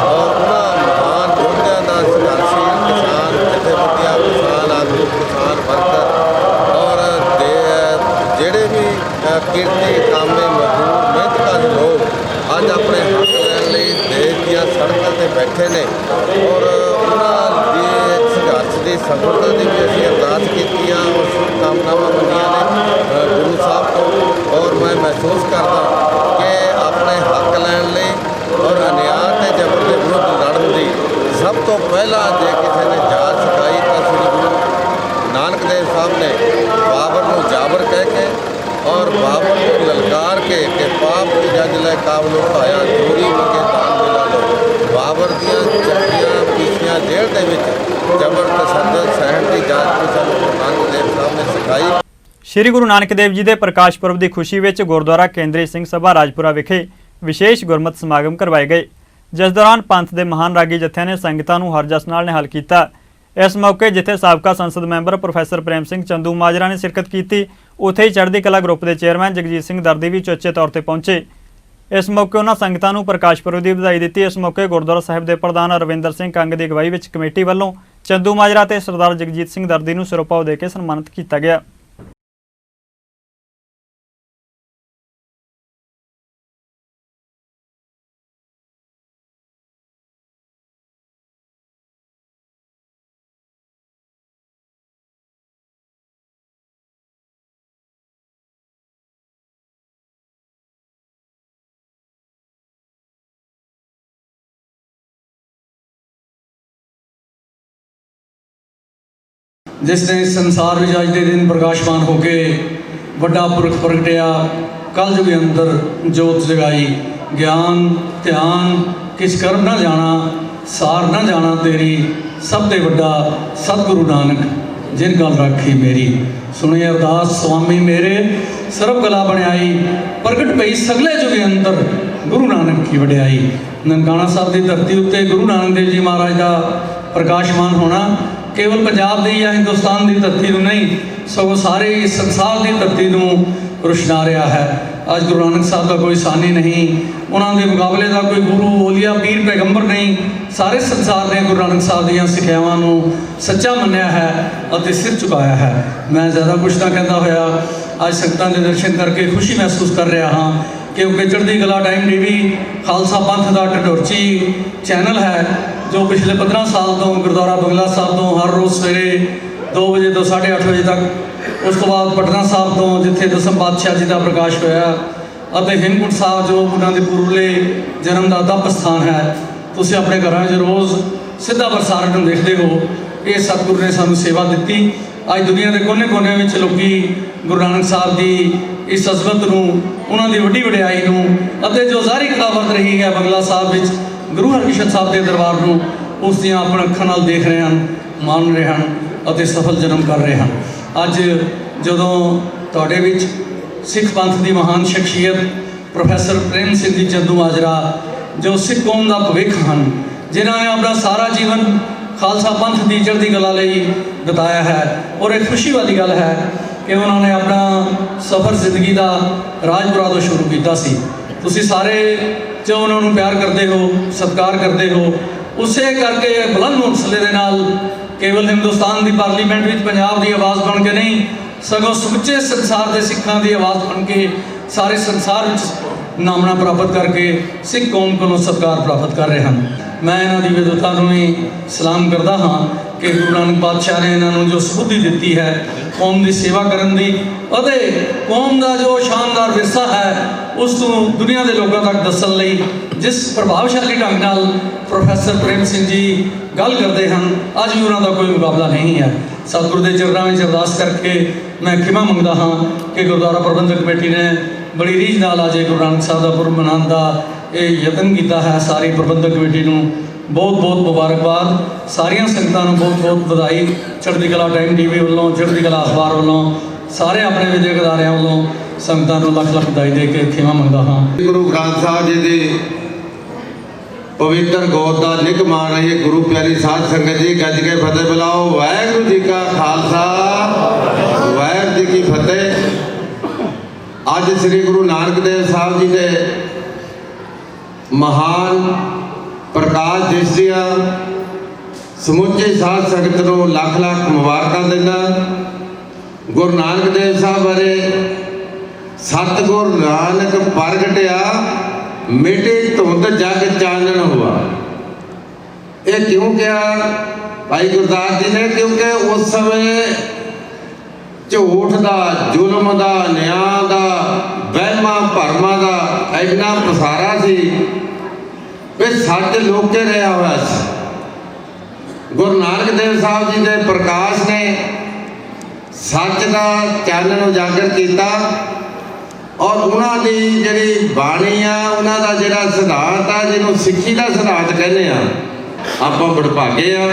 ਔਰ ਉਹਨਾਂ ਮਹਾਨ ਯੋਧਿਆਂ ਦਾ ਸੰਘਰਸ਼ੀਲ ਕਿਸਾਨ ਜਥੇਬੰਦੀਆਂ, ਕਿਸਾਨ ਆਗੂ, ਕਿਸਾਨ ਵਰਕਰ ਔਰ ਜਿਹੜੇ ਵੀ ਕਿਰਤੀ ਕਾਮੇ ਮਜ਼ਦੂਰ ਮਿਹਨਤਕਸ਼ ਲੋਕ ਅੱਜ ਆਪਣੇ ਹੱਕ ਲੈਣ ਲਈ ਦੇਸ਼ ਦੀਆਂ ਸੜਕਾਂ 'ਤੇ ਬੈਠੇ ਨੇ ਔਰ ਉਹਨਾਂ ਦੀ ਸੰਘਰਸ਼ ਦੀ ਸਫਲਤਾ ਦੀ ਵੀ ਅਸੀਂ ਅਰਦਾਸ ਕੀਤੀ ਆ ਔਰ ਸ਼ੁਭਕਾਮਨਾਵਾਂ ਮੰਗੀਆਂ ਨੇ ਗੁਰੂ ਸਾਹਿਬ ਤੋਂ। ਔਰ ਮੈਂ ਮਹਿਸੂਸ ਕਰਦਾ ਕਿ ਆਪਣੇ ਹੱਕ ਲੈਣ ਲਈ ਔਰ ਅਨਿਆਂ ਤੇ ਜ਼ਬਰ ਦੇ ਵਿਰੁੱਧ ਲੜਨ ਦੀ ਸਭ ਤੋਂ ਪਹਿਲਾਂ ਜੇ ਕਿਸੇ ਨੇ ਜਾਚ ਸਿਖਾਈ ਤਾਂ ਸ੍ਰੀ ਗੁਰੂ ਨਾਨਕ ਦੇਵ ਸਾਹਿਬ ਨੇ ਬਾਬਰ ਨੂੰ ਜਾਬਰ ਕਹਿ ਕੇ ਔਰ ਬਾਬਰ ਨੂੰ ਲਲਕਾਰ ਕੇ ਕਿ ਪਾਪ ਦੀ ਜੱਜ ਲੈ ਕਾਬਲੋਂ ਪਾਇਆ, ਚੋਰੀ ਮੰਗੇ ਦਾਨ ਮਿਲਾ ਲੋ। ਬਾਬਰ ਦੀਆਂ ਚੱਕੀਆਂ ਪੀਸੀਆਂ ਜੇਲ੍ਹ ਦੇ ਵਿੱਚ ਜ਼ਬਰ ਤਸ਼ੱਦਦ ਸਹਿਣ ਦੀ ਜਾਚ ਵੀ ਸਾਨੂੰ ਗੁਰੂ ਨਾਨਕ ਦੇਵ ਸਾਹਿਬ ਨੇ ਸਿਖਾਈ। ਸ਼੍ਰੀ ਗੁਰੂ ਨਾਨਕ ਦੇਵ ਜੀ ਦੇ ਪ੍ਰਕਾਸ਼ ਪੁਰਬ ਦੀ ਖੁਸ਼ੀ ਵਿੱਚ ਗੁਰਦੁਆਰਾ ਕੇਂਦਰੀ ਸਿੰਘ ਸਭਾ ਰਾਜਪੁਰਾ ਵਿਖੇ ਵਿਸ਼ੇਸ਼ ਗੁਰਮਤਿ ਸਮਾਗਮ ਕਰਵਾਏ ਗਏ, ਜਿਸ ਦੌਰਾਨ ਪੰਥ ਦੇ ਮਹਾਨ ਰਾਗੀ ਜਥਿਆਂ ਨੇ ਸੰਗਤਾਂ ਨੂੰ ਹਰਜਸ ਨਾਲ ਨਿਹਾਲ ਕੀਤਾ। ਇਸ ਮੌਕੇ ਜਿੱਥੇ ਸਾਬਕਾ ਸੰਸਦ ਮੈਂਬਰ ਪ੍ਰੋਫੈਸਰ ਪ੍ਰੇਮ ਸਿੰਘ ਚੰਦੂ ਮਾਜਰਾ ਨੇ ਸ਼ਿਰਕਤ ਕੀਤੀ, ਉੱਥੇ ਹੀ ਚੜ੍ਹਦੀ ਕਲਾ ਗਰੁੱਪ ਦੇ ਚੇਅਰਮੈਨ ਜਗਜੀਤ ਸਿੰਘ ਦਰਦੀ ਵੀ ਉਚੇਚੇ ਤੌਰ ਤੇ ਪਹੁੰਚੇ। ਇਸ ਮੌਕੇ ਉਹਨਾਂ ਸੰਗਤਾਂ ਨੂੰ ਪ੍ਰਕਾਸ਼ ਪੁਰਬ ਦੀ ਵਧਾਈ ਦਿੱਤੀ। ਇਸ ਮੌਕੇ ਗੁਰਦੁਆਰਾ ਸਾਹਿਬ ਦੇ ਪ੍ਰਧਾਨ ਰਵਿੰਦਰ ਸਿੰਘ ਕੰਗ ਦੀ ਅਗਵਾਈ ਵਿੱਚ ਕਮੇਟੀ ਵੱਲੋਂ ਚੰਦੂ ਮਾਜਰਾ ਤੇ ਸਰਦਾਰ ਜਗਜੀਤ ਸਿੰਘ ਦਰਦੀ ਨੂੰ ਸਿਰੋਪਾਓ ਦੇ ਕੇ ਸਨਮਾਨਿਤ ਕੀਤਾ ਗਿਆ। ਜਿਸ ਨੇ ਸੰਸਾਰ ਵਿੱਚ ਅੱਜ ਦੇ ਦਿਨ ਪ੍ਰਕਾਸ਼ਮਾਨ ਹੋ ਕੇ ਵੱਡਾ ਪੁਰਖ ਪ੍ਰਗਟਿਆ, ਕਲਯੁਗ ਅੰਦਰ ਜੋਤ ਜਗਾਈ, ਗਿਆਨ ਧਿਆਨ ਕਿਛ ਕਰਮ ਨਾ ਜਾਣਾ, ਸਾਰ ਨਾ ਜਾਣਾ ਤੇਰੀ, ਸਭ ਦੇ ਵੱਡਾ ਸਤਿਗੁਰੂ ਨਾਨਕ ਜਿਨ ਗੱਲ ਰਾਖੀ ਮੇਰੀ। ਸੁਣੇ ਅਰਦਾਸ ਸੁਆਮੀ ਮੇਰੇ, ਸਰਬ ਕਲਾ ਬਣਾਈ, ਪ੍ਰਗਟ ਪਈ ਸਗਲੇ ਜੁਗ ਅੰਦਰ ਗੁਰੂ ਨਾਨਕ ਕੀ ਵਡਿਆਈ। ਨਨਕਾਣਾ ਸਾਹਿਬ ਦੀ ਧਰਤੀ ਉੱਤੇ ਗੁਰੂ ਨਾਨਕ ਦੇਵ ਜੀ ਮਹਾਰਾਜ ਦਾ ਪ੍ਰਕਾਸ਼ਮਾਨ ਹੋਣਾ ਕੇਵਲ ਪੰਜਾਬ ਦੀ ਜਾਂ ਹਿੰਦੁਸਤਾਨ ਦੀ ਧਰਤੀ ਨੂੰ ਨਹੀਂ ਸਗੋਂ ਸਾਰੇ ਸੰਸਾਰ ਦੀ ਧਰਤੀ ਨੂੰ ਰੁਸ਼ਨਾ ਰਿਹਾ ਹੈ। ਅੱਜ ਗੁਰੂ ਨਾਨਕ ਸਾਹਿਬ ਦਾ ਕੋਈ ਸਾਨੀ ਨਹੀਂ, ਉਹਨਾਂ ਦੇ ਮੁਕਾਬਲੇ ਦਾ ਕੋਈ ਗੁਰੂ ਔਲੀਆ ਪੀਰ ਪੈਗੰਬਰ ਨਹੀਂ। ਸਾਰੇ ਸੰਸਾਰ ਨੇ ਗੁਰੂ ਨਾਨਕ ਸਾਹਿਬ ਦੀਆਂ ਸਿੱਖਿਆਵਾਂ ਨੂੰ ਸੱਚਾ ਮੰਨਿਆ ਹੈ ਅਤੇ ਸਿਰ ਝੁਕਾਇਆ ਹੈ। ਮੈਂ ਜ਼ਿਆਦਾ ਕੁਛ ਨਾ ਕਹਿੰਦਾ ਹੋਇਆ ਅੱਜ ਸੰਗਤਾਂ ਦੇ ਦਰਸ਼ਨ ਕਰਕੇ ਖੁਸ਼ੀ ਮਹਿਸੂਸ ਕਰ ਰਿਹਾ ਹਾਂ ਕਿਉਂਕਿ ਚੜ੍ਹਦੀ ਕਲਾ ਟਾਈਮ ਟੀਵੀ ਖਾਲਸਾ ਪੰਥ ਦਾ ਢਡੋਰਚੀ ਚੈਨਲ ਹੈ ਜੋ ਪਿਛਲੇ 15 ਸਾਲ ਤੋਂ ਗੁਰਦੁਆਰਾ ਬੰਗਲਾ ਸਾਹਿਬ ਤੋਂ ਹਰ ਰੋਜ਼ ਸਵੇਰੇ 2 ਵਜੇ ਤੋਂ 8:30 ਵਜੇ ਤੱਕ, ਉਸ ਤੋਂ ਬਾਅਦ ਪਟਨਾ ਸਾਹਿਬ ਤੋਂ ਜਿੱਥੇ ਦਸਮ ਪਾਤਸ਼ਾਹ ਜੀ ਦਾ ਪ੍ਰਕਾਸ਼ ਹੋਇਆ ਅਤੇ ਹਿੰਮਕੁੰਟ ਸਾਹਿਬ ਜੋ ਉਹਨਾਂ ਦੇ ਪੂਰਵਲੇ ਜਨਮ ਦਾ ਤਪ ਸਥਾਨ ਹੈ, ਤੁਸੀਂ ਆਪਣੇ ਘਰਾਂ 'ਚ ਰੋਜ਼ ਸਿੱਧਾ ਪ੍ਰਸਾਰਣ ਨੂੰ ਦੇਖਦੇ ਹੋ। ਇਹ ਸਤਿਗੁਰੂ ਨੇ ਸਾਨੂੰ ਸੇਵਾ ਦਿੱਤੀ। ਅੱਜ ਦੁਨੀਆ ਦੇ ਕੋਨੇ-ਕੋਨੇ ਵਿੱਚ ਲੋਕੀ ਗੁਰੂ ਨਾਨਕ ਸਾਹਿਬ ਦੀ ਇਸ ਅਜ਼ਮਤ ਨੂੰ, ਉਹਨਾਂ ਦੀ ਵੱਡੀ ਵਡਿਆਈ ਨੂੰ ਅਤੇ ਜੋ ਜ਼ਾਹਰੀ ਕਲਾ ਵਰਤ ਰਹੀ ਹੈ ਬੰਗਲਾ ਸਾਹਿਬ ਵਿੱਚ ਗੁਰੂ ਹਰਕ੍ਰਿਸ਼ਨ ਸਾਹਿਬ ਦੇ ਦਰਬਾਰ ਨੂੰ, ਉਸ ਦੀਆਂ ਆਪਣੀ ਅੱਖਾਂ ਨਾਲ ਦੇਖ ਰਹੇ ਹਨ, ਮੰਨ ਰਹੇ ਹਨ ਅਤੇ ਸਫਲ ਜਨਮ ਕਰ ਰਹੇ ਹਨ। ਅੱਜ ਜਦੋਂ ਤੁਹਾਡੇ ਵਿੱਚ ਸਿੱਖ ਪੰਥ ਦੀ ਮਹਾਨ ਸ਼ਖਸੀਅਤ ਪ੍ਰੋਫੈਸਰ ਪ੍ਰੇਮ ਸਿੰਘ ਜੀ ਚੰਦੂ ਮਾਜਰਾ ਜੋ ਸਿੱਖ ਕੌਮ ਦਾ ਭਵਿੱਖ ਹਨ, ਜਿਨ੍ਹਾਂ ਨੇ ਆਪਣਾ ਸਾਰਾ ਜੀਵਨ ਖਾਲਸਾ ਪੰਥ ਦੀ ਚੜ੍ਹਦੀ ਕਲਾ ਲਈ ਬਿਤਾਇਆ ਹੈ ਔਰ ਇੱਕ ਖੁਸ਼ੀ ਵਾਲੀ ਗੱਲ ਹੈ ਕਿ ਉਹਨਾਂ ਨੇ ਆਪਣਾ ਸਫ਼ਰ ਜ਼ਿੰਦਗੀ ਦਾ ਰਾਜਪੁਰਾ ਤੋਂ ਸ਼ੁਰੂ ਕੀਤਾ ਸੀ। ਤੁਸੀਂ ਸਾਰੇ ਜੋ ਉਹਨਾਂ ਨੂੰ ਪਿਆਰ ਕਰਦੇ ਹੋ, ਸਤਿਕਾਰ ਕਰਦੇ ਹੋ, ਉਸੇ ਕਰਕੇ ਬੁਲੰਦ ਹੌਸਲੇ ਦੇ ਨਾਲ ਕੇਵਲ ਹਿੰਦੁਸਤਾਨ ਦੀ ਪਾਰਲੀਮੈਂਟ ਵਿੱਚ ਪੰਜਾਬ ਦੀ ਆਵਾਜ਼ ਬਣ ਕੇ ਨਹੀਂ ਸਗੋਂ ਸਮੁੱਚੇ ਸੰਸਾਰ ਦੇ ਸਿੱਖਾਂ ਦੀ ਆਵਾਜ਼ ਬਣ ਕੇ ਸਾਰੇ ਸੰਸਾਰ ਵਿੱਚ ਨਾਮਣਾ ਪ੍ਰਾਪਤ ਕਰਕੇ ਸਿੱਖ ਕੌਮ ਕੋਲੋਂ ਸਤਿਕਾਰ ਪ੍ਰਾਪਤ ਕਰ ਰਹੇ ਹਨ। ਮੈਂ ਇਹਨਾਂ ਦੀ ਵਿਦਵਤਾ ਨੂੰ ਵੀ ਸਲਾਮ ਕਰਦਾ ਹਾਂ ਕਿ ਗੁਰੂ ਨਾਨਕ ਪਾਤਸ਼ਾਹ ਨੇ ਇਹਨਾਂ ਨੂੰ ਜੋ ਸਬੂਤੀ ਦਿੱਤੀ ਹੈ ਕੌਮ ਦੀ ਸੇਵਾ ਕਰਨ ਦੀ ਅਤੇ ਕੌਮ ਦਾ ਜੋ ਸ਼ਾਨਦਾਰ ਵਿਰਸਾ ਹੈ ਉਸ ਨੂੰ ਦੁਨੀਆ ਦੇ ਲੋਕਾਂ ਤੱਕ ਦੱਸਣ ਲਈ ਜਿਸ ਪ੍ਰਭਾਵਸ਼ਾਲੀ ਢੰਗ ਨਾਲ ਪ੍ਰੋਫੈਸਰ ਪ੍ਰੇਮ ਸਿੰਘ ਜੀ ਗੱਲ ਕਰਦੇ ਹਨ, ਅੱਜ ਵੀ ਉਹਨਾਂ ਦਾ ਕੋਈ ਮੁਕਾਬਲਾ ਨਹੀਂ ਹੈ। ਸਤਿਗੁਰੂ ਦੇ ਚਰਨਾਂ ਵਿੱਚ ਅਰਦਾਸ ਕਰਕੇ ਮੈਂ ਖਿਮਾ ਮੰਗਦਾ ਹਾਂ ਕਿ ਗੁਰਦੁਆਰਾ ਪ੍ਰਬੰਧਕ ਕਮੇਟੀ ਨੇ ਬੜੀ ਰੀਝ ਨਾਲ ਅੱਜ ਗੁਰੂ ਨਾਨਕ ਸਾਹਿਬ ਦਾ ਪੁਰਬ ਮਨਾਉਣ ਦਾ ਇਹ ਯਤਨ ਕੀਤਾ ਹੈ। ਸਾਰੀ ਪ੍ਰਬੰਧਕ ਕਮੇਟੀ ਨੂੰ ਬਹੁਤ ਬਹੁਤ ਮੁਬਾਰਕਬਾਦ, ਸਾਰੀਆਂ ਸੰਗਤਾਂ ਨੂੰ ਬਹੁਤ ਬਹੁਤ ਵਧਾਈ। ਚੜ੍ਹਦੀ ਕਲਾ ਟਾਈਮ ਟੀਵੀ ਵੱਲੋਂ, ਚੜ੍ਹਦੀ ਕਲਾ ਅਖਬਾਰ ਵੱਲੋਂ, ਸਾਰੇ ਆਪਣੇ ਵਿਦਿਅਕ ਅਦਾਰਿਆਂ ਵੱਲੋਂ ਸੰਗਤਾਂ ਨੂੰ ਲੱਖ ਲੱਖ ਵਧਾਈ ਦੇ ਕੇ ਖਿਮਾ ਮੰਗਦਾ ਹਾਂ। ਗੁਰੂ ਗ੍ਰੰਥ ਸਾਹਿਬ ਜੀ ਦੀ ਪਵਿੱਤਰ ਗੋਦ ਦਾ ਨਿੱਘ ਮਾਣ ਰਹੀ ਗੁਰੂ ਪਿਆਰੀ ਸਾਧ ਸੰਗਤ ਜੀ, ਗੱਜ ਕੇ ਫਤਿਹ ਬੁਲਾਓ। ਵਾਹਿਗੁਰੂ ਜੀ ਕਾ ਖਾਲਸਾ, ਵਾਹਿਗੁਰੂ ਜੀ ਕੀ ਫਤਿਹ। ਅੱਜ ਸ੍ਰੀ ਗੁਰੂ ਨਾਨਕ ਦੇਵ ਸਾਹਿਬ ਜੀ ਦੇ ਮਹਾਨ ਪ੍ਰਕਾਸ਼ ਦਿਵਸ ਦੀਆਂ ਸਮੁੱਚੀ ਸਾਧ ਸੰਗਤ ਨੂੰ ਲੱਖ ਲੱਖ ਮੁਬਾਰਕਾਂ ਦਿੰਦਾ। ਗੁਰੂ ਨਾਨਕ ਦੇਵ ਸਾਹਿਬ ਬਾਰੇ ਸਤਿਗੁਰ ਨਾਨਕ ਪ੍ਰਗਟਿਆ ਮਿਟੀ ਧੁੰਦ ਜਗ ਚਾਨਣ ਹੁਆ। ਇਹ ਕਿਉਂ ਕਿਹਾ ਭਾਈ ਗੁਰਦਾਸ ਜੀ ਨੇ? ਕਿਉਂਕਿ ਉਸ ਸਮੇਂ ਝੂਠ ਦਾ, ਜ਼ੁਲਮ ਦਾ, ਨਿਆਂ ਦਾ, ਵਹਿਮਾਂ ਭਰਮਾਂ ਦਾ ਇੰਨਾ ਪਸਾਰਾ ਸੀ ਵੀ ਸੱਚ ਲੋਕੇ ਰਿਹਾ ਹੋਇਆ ਸੀ। ਗੁਰੂ ਨਾਨਕ ਦੇਵ ਸਾਹਿਬ ਜੀ ਦੇ ਪ੍ਰਕਾਸ਼ ਨੇ ਸੱਚ ਦਾ ਚਾਨਣ ਉਜਾਗਰ ਕੀਤਾ ਔਰ ਉਹਨਾਂ ਦੀ ਜਿਹੜੀ ਬਾਣੀ ਆ, ਉਹਨਾਂ ਦਾ ਜਿਹੜਾ ਸਿਧਾਂਤ ਆ, ਜਿਹਨੂੰ ਸਿੱਖੀ ਦਾ ਸਿਧਾਂਤ ਕਹਿੰਦੇ ਆ, ਆਪਾਂ ਬੜਭਾਗੇ ਆ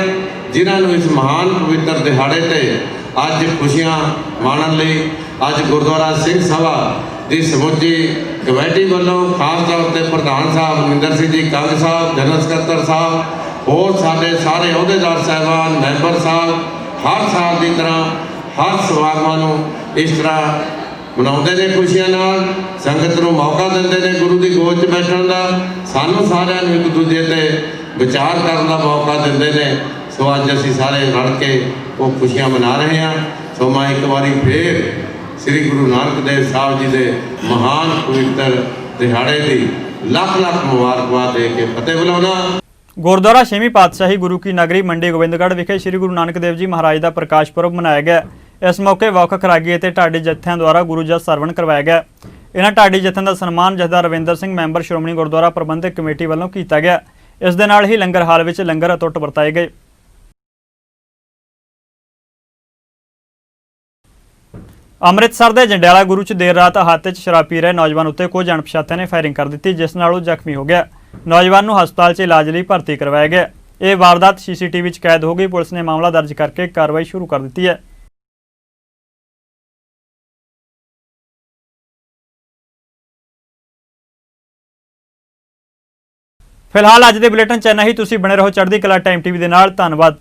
ਜਿਨ੍ਹਾਂ ਨੂੰ ਇਸ ਮਹਾਨ ਪਵਿੱਤਰ ਦਿਹਾੜੇ ਤੇ ਅੱਜ ਖੁਸ਼ੀਆਂ ਮਾਣਨ ਲਈ ਅੱਜ ਗੁਰਦੁਆਰਾ ਸਿੰਘ ਸਭਾ ਦੀ ਸਮੁੱਚੀ ਕਮੇਟੀ ਵੱਲੋਂ ਖਾਸ ਤੌਰ ਤੇ ਪ੍ਰਧਾਨ ਸਾਹਿਬ ਨਿੰਦਰ ਸਿੰਘ ਜੀ ਕੰਗ ਸਾਹਿਬ, ਜਨਰਲ ਸਕੱਤਰ ਸਾਹਿਬ, ਹੋਰ ਸਾਡੇ ਸਾਰੇ ਅਹੁਦੇਦਾਰ ਸਾਹਿਬਾਨ, ਮੈਂਬਰ ਸਾਹਿਬ ਹਰ ਸਾਲ ਦੀ ਤਰ੍ਹਾਂ ਹਰ ਸਮਾਗਮਾਂ ਨੂੰ ਇਸ ਤਰ੍ਹਾਂ ਮਨਾਉਂਦੇ ਨੇ, ਖੁਸ਼ੀਆਂ ਨਾਲ ਸੰਗਤ ਨੂੰ ਮੌਕਾ ਦਿੰਦੇ ਨੇ ਗੁਰੂ ਦੀ ਗੋਦ 'ਚ ਬੈਠਣ ਦਾ, ਸਾਨੂੰ ਸਾਰਿਆਂ ਨੂੰ ਇੱਕ ਦੂਜੇ ਤੇ ਵਿਚਾਰ ਕਰਨ ਦਾ ਮੌਕਾ ਦਿੰਦੇ ਨੇ। ਸੋ ਅੱਜ ਅਸੀਂ ਸਾਰੇ ਰਲ ਕੇ ਉਹ ਖੁਸ਼ੀਆਂ ਮਨਾ ਰਹੇ ਹਾਂ। ਸੋ ਮੈਂ ਇੱਕ ਵਾਰੀ ਫੇਰ ਸ੍ਰੀ ਗੁਰੂ ਨਾਨਕ ਦੇਵ ਸਾਹਿਬ ਜੀ ਦੇ ਮਹਾਨ ਪਵਿੱਤਰ ਦਿਹਾੜੇ ਦੀ ਲੱਖ ਲੱਖ ਮੁਬਾਰਕਬਾਦ ਦੇ ਕੇ ਫਤਿਹ ਬੁਲਾਉਣਾ। ਗੁਰਦੁਆਰਾ ਛੇਵੀਂ ਪਾਤਸ਼ਾਹੀ ਗੁਰੂ ਕੀ ਨਗਰੀ ਮੰਡੀ ਗੋਬਿੰਦਗੜ੍ਹ ਵਿਖੇ ਸ੍ਰੀ ਗੁਰੂ ਨਾਨਕ ਦੇਵ ਜੀ ਮਹਾਰਾਜ ਦਾ ਪ੍ਰਕਾਸ਼ ਪੁਰਬ ਮਨਾਇਆ ਗਿਆ। ਇਸ ਮੌਕੇ ਵੱਖ ਖਰਾਗੀ ਅਤੇ ਢਾਡੀ ਜਥਿਆਂ ਦੁਆਰਾ ਗੁਰੂ ਜਸ ਸਰਵਣ ਕਰਵਾਇਆ ਗਿਆ। ਇਹਨਾਂ ਢਾਡੀ ਜਥਿਆਂ ਦਾ ਸਨਮਾਨ ਜਥੇਦਾਰ ਰਵਿੰਦਰ ਸਿੰਘ ਮੈਂਬਰ ਸ਼੍ਰੋਮਣੀ ਗੁਰਦੁਆਰਾ ਪ੍ਰਬੰਧਕ ਕਮੇਟੀ ਵੱਲੋਂ ਕੀਤਾ ਗਿਆ। ਇਸ ਦੇ ਨਾਲ ਹੀ ਲੰਗਰ ਹਾਲ ਵਿੱਚ ਲੰਗਰ ਅਤੁੱਟ ਵਰਤਾਏ ਗਏ। ਅੰਮ੍ਰਿਤਸਰ ਦੇ ਜੰਡਿਆਲਾ ਗੁਰੂ 'ਚ ਦੇਰ ਰਾਤ ਹਾਤੇ 'ਚ ਸ਼ਰਾਬ ਪੀ ਰਹੇ ਨੌਜਵਾਨ ਉੱਤੇ ਕੁਝ ਅਣਪਛਾਤਿਆਂ ਨੇ ਫਾਇਰਿੰਗ ਕਰ ਦਿੱਤੀ, ਜਿਸ ਨਾਲ ਉਹ ਜ਼ਖਮੀ ਹੋ ਗਿਆ। ਨੌਜਵਾਨ ਨੂੰ ਹਸਪਤਾਲ 'ਚ ਇਲਾਜ ਲਈ ਭਰਤੀ ਕਰਵਾਇਆ ਗਿਆ। ਇਹ ਵਾਰਦਾਤ ਸੀਸੀਟੀਵੀ 'ਚ ਕੈਦ ਹੋ ਗਈ। ਪੁਲਿਸ ਨੇ ਮਾਮਲਾ ਦਰਜ ਕਰਕੇ ਕਾਰਵਾਈ ਸ਼ੁਰੂ ਕਰ ਦਿੱਤੀ ਹੈ। ਫਿਲਹਾਲ ਅੱਜ ਦੇ ਬੁਲੇਟਿਨ 'ਚ ਇੰਨਾ ਹੀ। ਤੁਸੀਂ ਬਣੇ ਰਹੋ ਚੜ੍ਹਦੀ ਕਲਾ ਟਾਈਮ ਟੀਵੀ ਦੇ ਨਾਲ। ਧੰਨਵਾਦ।